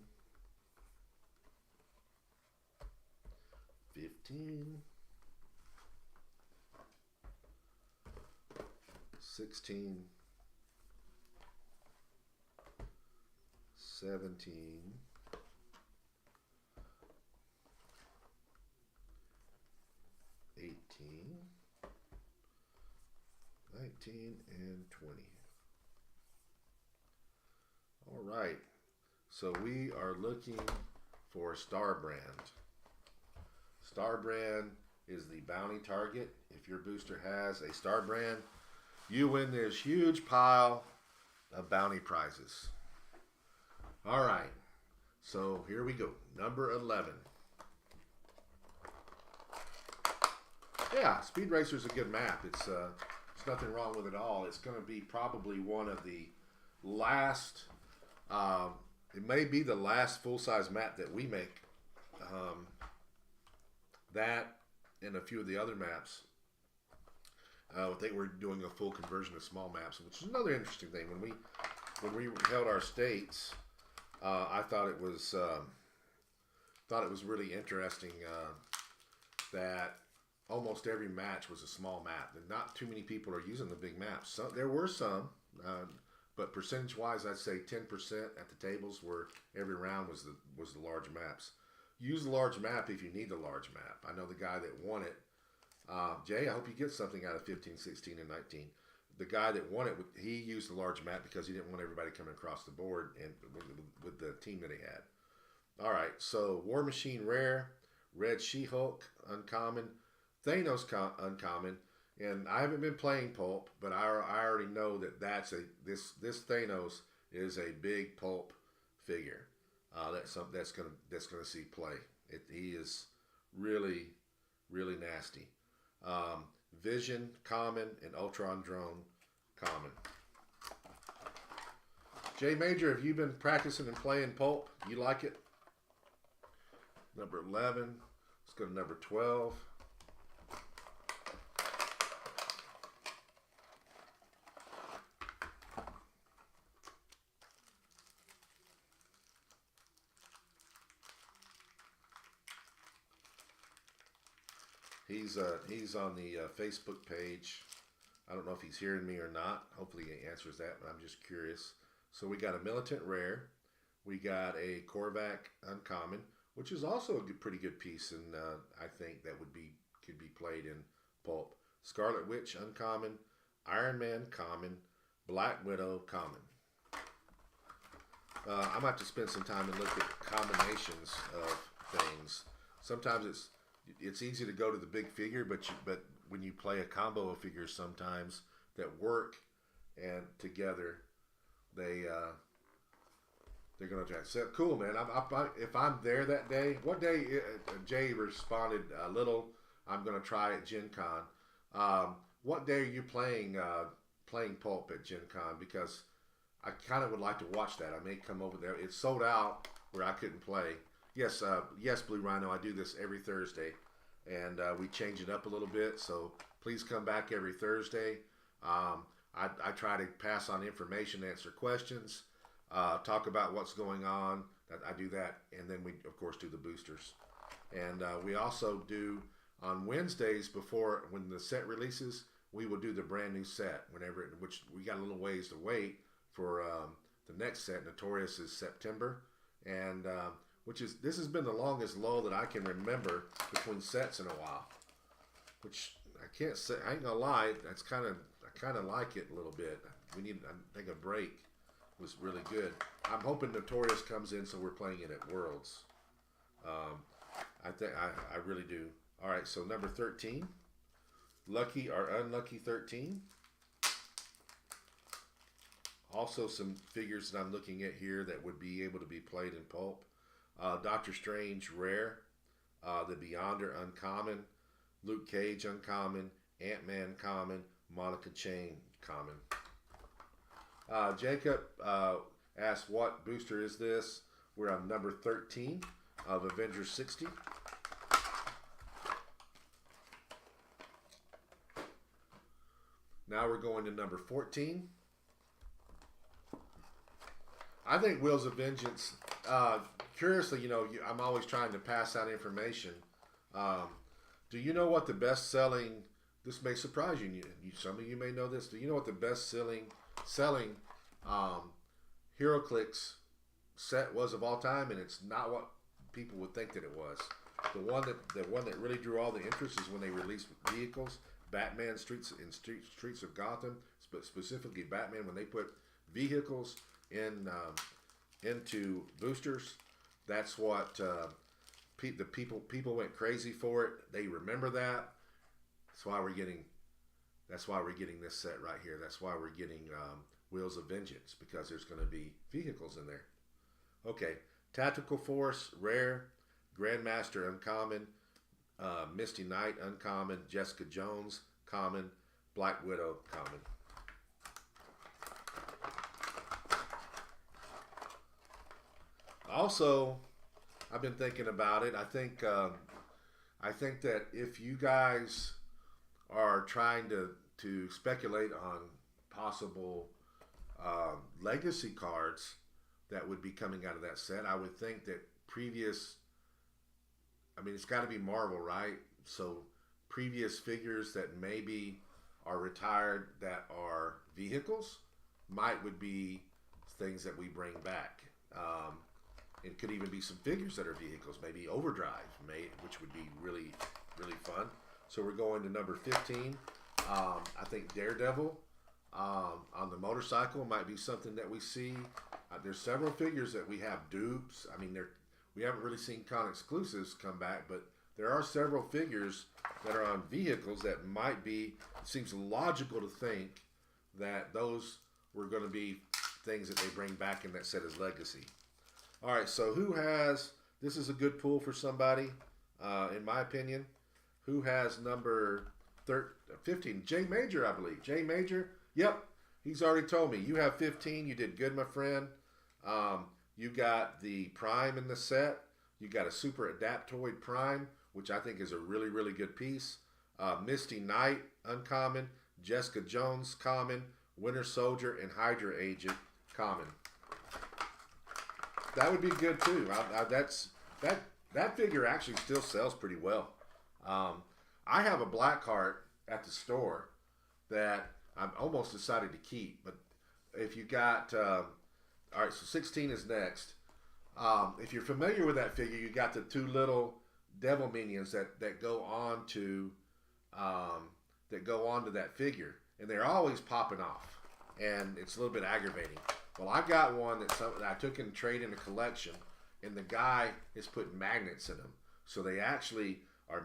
15. 16. 17. 18. 19 and 20. All right. So we are looking for Star Brand. Star Brand is the bounty target. If your booster has a Star Brand, you win this huge pile of bounty prizes. All right. So here we go. Number 11. Yeah, Speed Racer is a good map. It's nothing wrong with it all. It's going to be probably one of the last. It may be the last full-size map that we make. That and a few of the other maps. I think we're doing a full conversion of small maps, which is another interesting thing. When we held our states, I thought it was really interesting that almost every match was a small map, and not too many people are using the big maps. There were some, but percentage-wise, I'd say 10% at the tables where every round was the large maps. Use the large map if you need the large map. I know the guy that won it. Jay, I hope you get something out of 15, 16, and 19. The guy that won it, he used the large map because he didn't want everybody coming across the board and with the team that he had. All right, so War Machine rare, Red She-Hulk uncommon, Thanos uncommon, and I haven't been playing Pulp, but I already know that this Thanos is a big Pulp figure. That's gonna see play. He is really, really nasty. Vision common and Ultron drone common. Jay Major, have you been practicing and playing Pulp? You like it? Number 11. Let's go to number 12. He's on the Facebook page. I don't know if he's hearing me or not. Hopefully he answers that, but I'm just curious. So we got a Militant Rare. We got a Korvac Uncommon, which is also a pretty good piece, and I think that could be played in Pulp. Scarlet Witch Uncommon, Iron Man Common, Black Widow Common. I might have to spend some time and look at combinations of things. Sometimes it's easy to go to the big figure, but when you play a combo of figures sometimes that work and together, they're going to so cool, man. If I'm there that day, what day? Jay responded a little. I'm going to try at Gen Con. What day are you playing Pulp at Gen Con? Because I kind of would like to watch that. I may come over there. It's sold out where I couldn't play. Yes, Blue Rhino. I do this every Thursday and we change it up a little bit. So please come back every Thursday. I try to pass on information, answer questions, talk about what's going on. I do that, and then we of course do the boosters, and we also do on Wednesdays before when the set releases. We will do the brand new set which we got a little ways to wait for the next set. Notorious is September, and this has been the longest lull that I can remember between sets in a while. Which I can't say, I ain't gonna lie, I kind of like it a little bit. I think a break was really good. I'm hoping Notorious comes in, so we're playing it at Worlds. I really do. All right, so number 13, lucky or unlucky 13. Also, some figures that I'm looking at here that would be able to be played in Pulp. Doctor Strange rare, the Beyonder uncommon, Luke Cage uncommon, Ant-Man common, Monica Chain common. Jacob asked, what booster is this? We're on number 13 of Avengers 60. Now we're going to number 14. I think Wheels of Vengeance, curiously, I'm always trying to pass out information. Do you know what the best-selling, this may surprise you, some of you may know this, do you know what the best-selling HeroClix set was of all time? And it's not what people would think that it was. The one that really drew all the interest is when they released vehicles. Batman Streets of Gotham, specifically Batman, when they put vehicles into boosters. That's what the people went crazy for it. They remember that. That's why we're getting this set right here. That's why we're getting Wheels of Vengeance, because there's going to be vehicles in there. Okay, Tactical Force rare, Grandmaster uncommon, Misty Knight uncommon, Jessica Jones common, Black Widow common. Also, I've been thinking about it. I think that if you guys are trying to speculate on possible legacy cards that would be coming out of that set, I would think that it's got to be Marvel, right? So previous figures that maybe are retired that are vehicles would be things that we bring back. It could even be some figures that are vehicles, maybe Overdrive, which would be really, really fun. So we're going to number 15. I think Daredevil on the motorcycle might be something that we see. There's several figures that we have dupes. We haven't really seen con exclusives come back, but there are several figures that are on vehicles that might be. It seems logical to think that those were going to be things that they bring back in that set as legacy. All right, so this is a good pull for somebody, in my opinion. Who has number 15? Jay Major, I believe. Jay Major? Yep, he's already told me. You have 15. You did good, my friend. You got the Prime in the set. You got a Super Adaptoid Prime, which I think is a really, really good piece. Misty Knight, uncommon. Jessica Jones, common. Winter Soldier and Hydra Agent, common. That would be good too. That figure actually still sells pretty well. I have a black heart at the store that I'm almost decided to keep. But if you got, all right, so 16 is next. If you're familiar with that figure, you got the two little devil minions that go on to that figure, and they're always popping off, and it's a little bit aggravating. Well, I got one that I took in trade in a collection, and the guy is putting magnets in them, so they actually are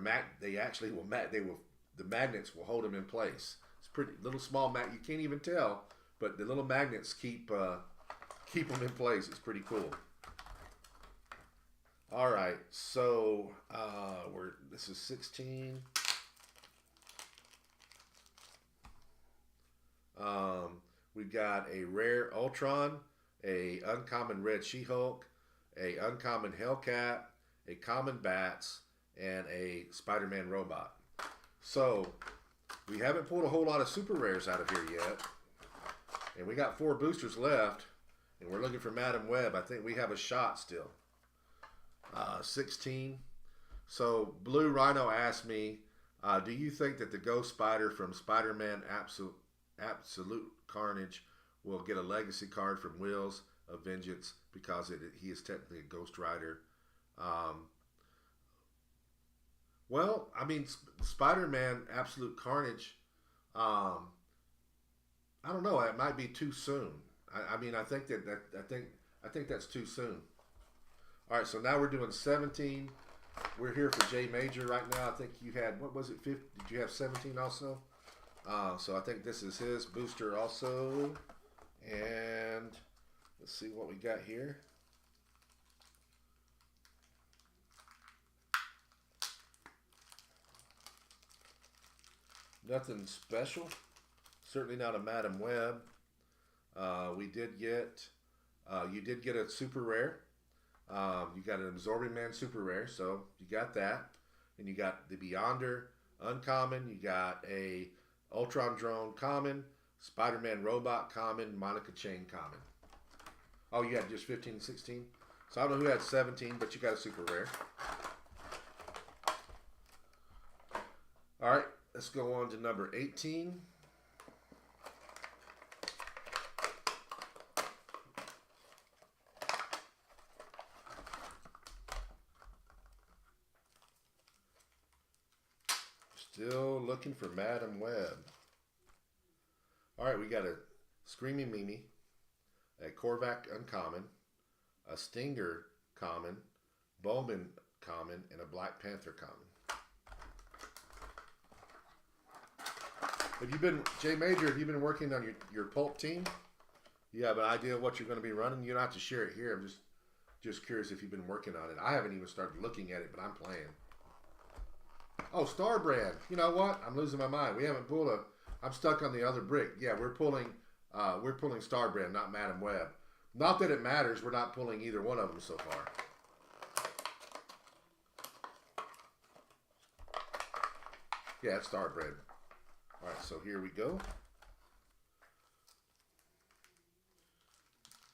the magnets will hold them in place. It's pretty little small you can't even tell, but the little magnets keep them in place. It's pretty cool. All right, so this is 16. We've got a rare Ultron, a uncommon Red She-Hulk, a uncommon Hellcat, a common Bats, and a Spider-Man robot. So we haven't pulled a whole lot of super rares out of here yet. And we got 4 boosters left. And we're looking for Madam Web. I think we have a shot still. 16. So Blue Rhino asked me, do you think that the Ghost Spider from Spider-Man Absolute Carnage will get a legacy card from Wheels of Vengeance because he is technically a Ghost Rider? Well, I mean, Spider-Man Absolute Carnage, I don't know. It might be too soon. I mean, I think I think that's too soon. All right, so now we're doing 17. We're here for J Major right now. I think you had, what was it, 50? Did you have 17 also? So I think this is his booster also. And let's see what we got here. Nothing special. Certainly not a Madam Web. We did get, you did get a super rare. You got an Absorbing Man super rare, so you got that. And you got the Beyonder uncommon. You got a Ultron Drone common, Spider-Man robot common, Monica Chain common. Oh, you had just 15 and 16? So I don't know who had 17, but you got a super rare. All right, let's go on to number 18. Still looking for Madam Web. All right, we got a Screaming Mimi, a Korvac uncommon, a Stinger common, Bowman common, and a Black Panther common. Have you been, J Major, have you been working on your pulp team? You have an idea of what you're going to be running? You don't have to share it here. I'm just curious if you've been working on it. I haven't even started looking at it, but I'm playing. Oh, Star Brand. You know what? I'm losing my mind. We haven't pulled I'm stuck on the other brick. Yeah, we're pulling Star Brand, not Madam Web. Not that it matters. We're not pulling either one of them so far. Yeah, it's Star Brand. All right, so here we go.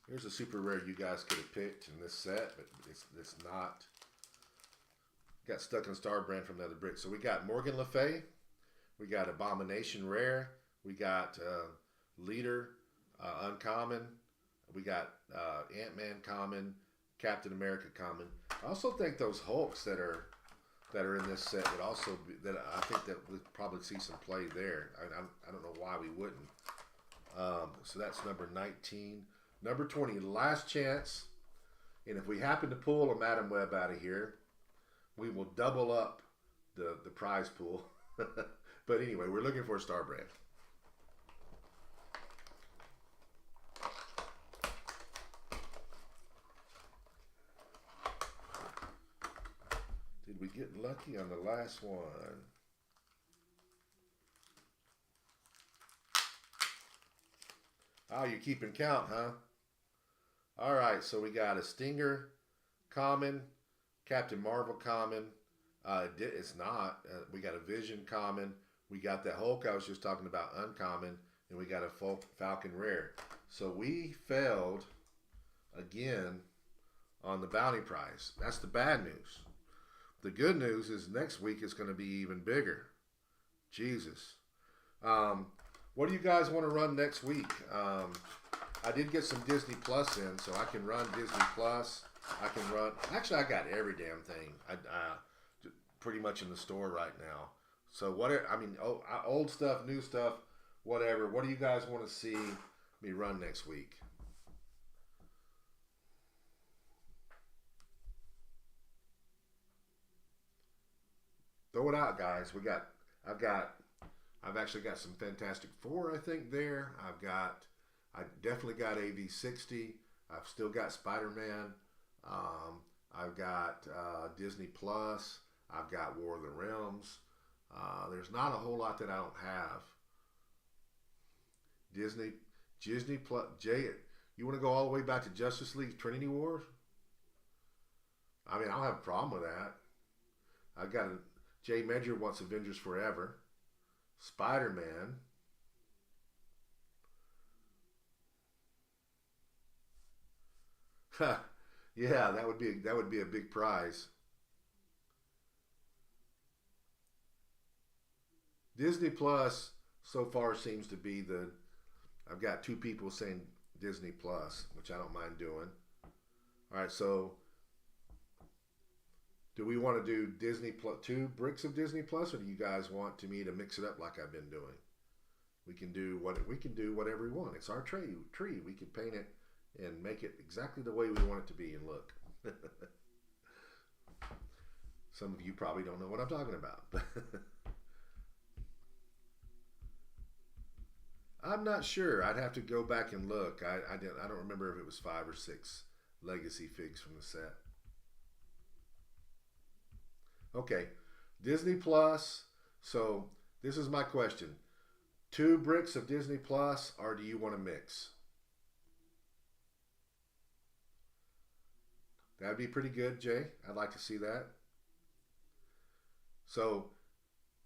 Here's a super rare you guys could have picked in this set, but it's not. Got stuck in Star Brand from the other brick. So we got Morgan Le Fay. We got Abomination Rare. We got Leader Uncommon. We got Ant-Man Common. Captain America Common. I also think those Hulks that are in this set would also be, that I think that we'd probably see some play there. I don't know why we wouldn't. So that's number 19. Number 20, last chance. And if we happen to pull a Madam Web out of here, we will double up the prize pool. But anyway, we're looking for a Star Brand. Did we get lucky on the last one? Oh, you're keeping count, huh? All right, so we got a Stinger common, Captain Marvel common. It's not. We got a Vision common. We got that Hulk I was just talking about uncommon, and we got a Falcon rare. So we failed again on the bounty prize. That's the bad news. The good news is next week is going to be even bigger. Jesus. What do you guys want to run next week? I did get some Disney Plus in, so I can run Disney Plus. I can run. Actually, I got every damn thing. Pretty much in the store right now. So whatever. I mean, old stuff, new stuff, whatever. What do you guys want to see me run next week? Throw it out, guys. I've actually got some Fantastic Four, I think, there. I definitely got AV60. I've still got Spider-Man. I've got Disney Plus. I've got War of the Realms. There's not a whole lot that I don't have. Disney Plus. You want to go all the way back to Justice League Trinity Wars? I mean, I don't have a problem with that. I got a Jay Major wants Avengers Forever. Spider-Man. Yeah, that would be a big prize. Disney Plus so far seems to be the. I've got two people saying Disney Plus, which I don't mind doing. All right, so do we want to do Disney Plus, two bricks of Disney Plus, or do you guys want to me to mix it up like I've been doing? We can do whatever we want. It's our tree. We can paint it and make it exactly the way we want it to be and look. Some of you probably don't know what I'm talking about. I'm not sure. I'd have to go back and look. I don't remember if it was 5 or 6 legacy figs from the set. Okay, Disney Plus. So this is my question: 2 bricks of Disney Plus, or do you want to mix? That'd be pretty good, Jay. I'd like to see that. So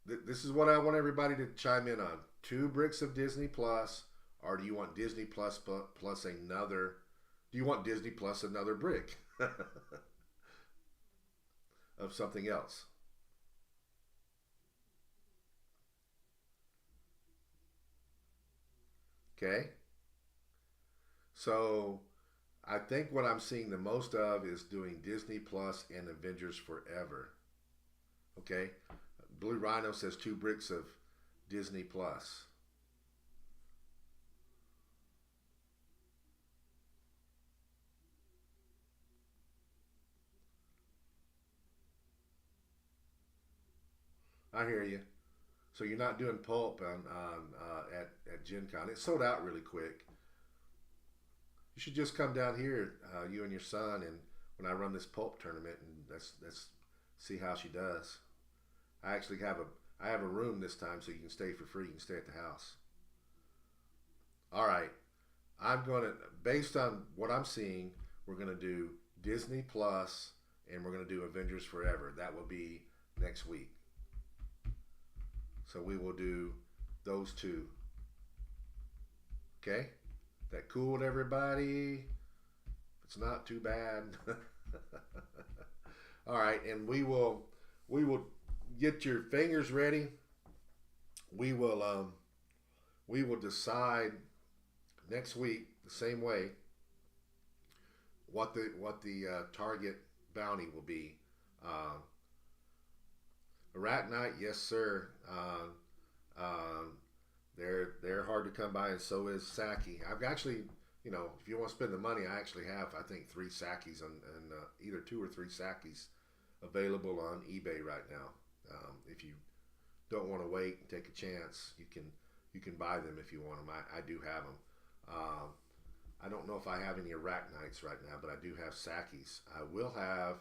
this is what I want everybody to chime in on: 2 bricks of Disney Plus, or do you want Disney Plus plus another? Do you want Disney Plus another brick of something else? Okay. So I think what I'm seeing the most of is doing Disney Plus and Avengers Forever. Okay. Blue Rhino says 2 bricks of Disney Plus. I hear you. So you're not doing pulp at Gen Con. It sold out really quick. You should just come down here, you and your son, and when I run this pulp tournament, and let's see how she does. I actually have a room this time, so you can stay for free. You can stay at the house. All right. I'm gonna, based on what I'm seeing, we're gonna do Disney Plus, and we're gonna do Avengers Forever. That will be next week. So we will do those two. Okay? That cool with everybody? It's not too bad. All right, and we will get your fingers ready. We will we will decide next week the same way what the target bounty will be. Uh, Arachnite, yes sir. They're hard to come by, and so is Saki. I've actually, if you want to spend the money, I actually have, I think, 3 Sakis and either 2 or 3 Sakis available on eBay right now. If you don't want to wait and take a chance, you can buy them if you want them. I do have them. I don't know if I have any Arachnites right now, but I do have Sakis. I will have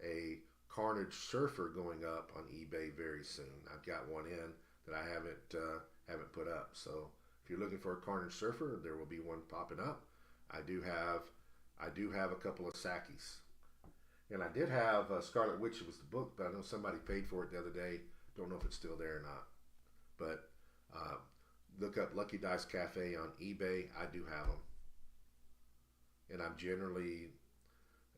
a Carnage Surfer going up on eBay very soon. I've got one in that I haven't put up. So if you're looking for a Carnage Surfer, there will be one popping up. I do have a couple of Sakis, and I did have Scarlet Witch. It was the book, but I know somebody paid for it the other day. Don't know if it's still there or not. But look up Lucky Dice Cafe on eBay. I do have them, and I'm generally,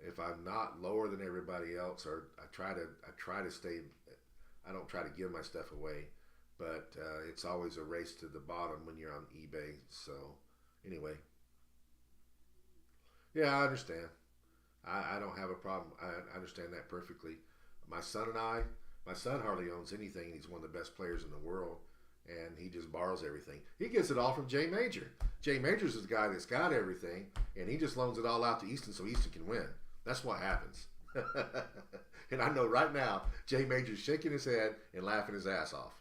if I'm not lower than everybody else, or I try to stay. I don't try to give my stuff away, but it's always a race to the bottom when you're on eBay. So anyway, yeah, I understand. I don't have a problem. I understand that perfectly. My son and I, my son hardly owns anything. He's one of the best players in the world, and he just borrows everything. He gets it all from Jay Major. Jay Major's the guy that's got everything, and he just loans it all out to Easton so Easton can win. That's what happens. And I know right now, Jay Major's shaking his head and laughing his ass off.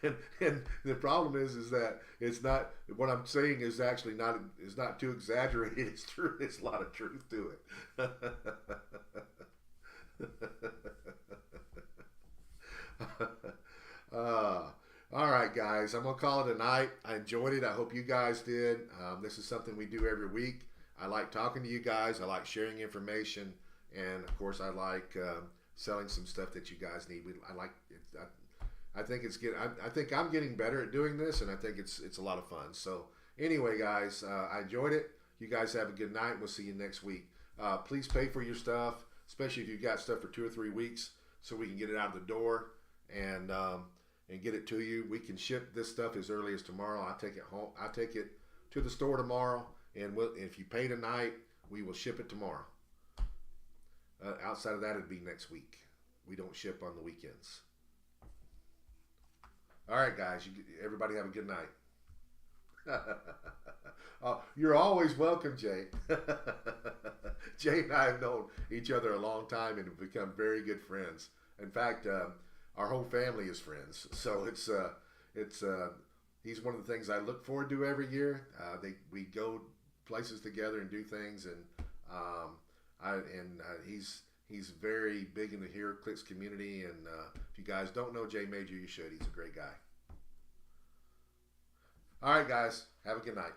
and the problem is that it's not, what I'm saying is actually not, is not too exaggerated. It's true. There's a lot of truth to it. All right, guys, I'm gonna call it a night. I enjoyed it. I hope you guys did. This is something we do every week. I like talking to you guys. I like sharing information, and of course I like selling some stuff that you guys need. I like it. I think it's good. I think I'm getting better at doing this, and I think it's a lot of fun. So anyway, guys, I enjoyed it. You guys have a good night. We'll see you next week. Please pay for your stuff, especially if you've got stuff for 2 or 3 weeks, so we can get it out of the door and get it to you. We can ship this stuff as early as tomorrow. I take it home. I take it to the store tomorrow, and if you pay tonight, we will ship it tomorrow. Outside of that, it'd be next week. We don't ship on the weekends. All right, guys. Everybody have a good night. You're always welcome, Jay. Jay and I have known each other a long time and have become very good friends. In fact, our whole family is friends. So he's one of the things I look forward to every year. We go places together and do things, and he's very big in the HeroClix community. And if you guys don't know Jay Major, you should. He's a great guy. All right, guys, have a good night.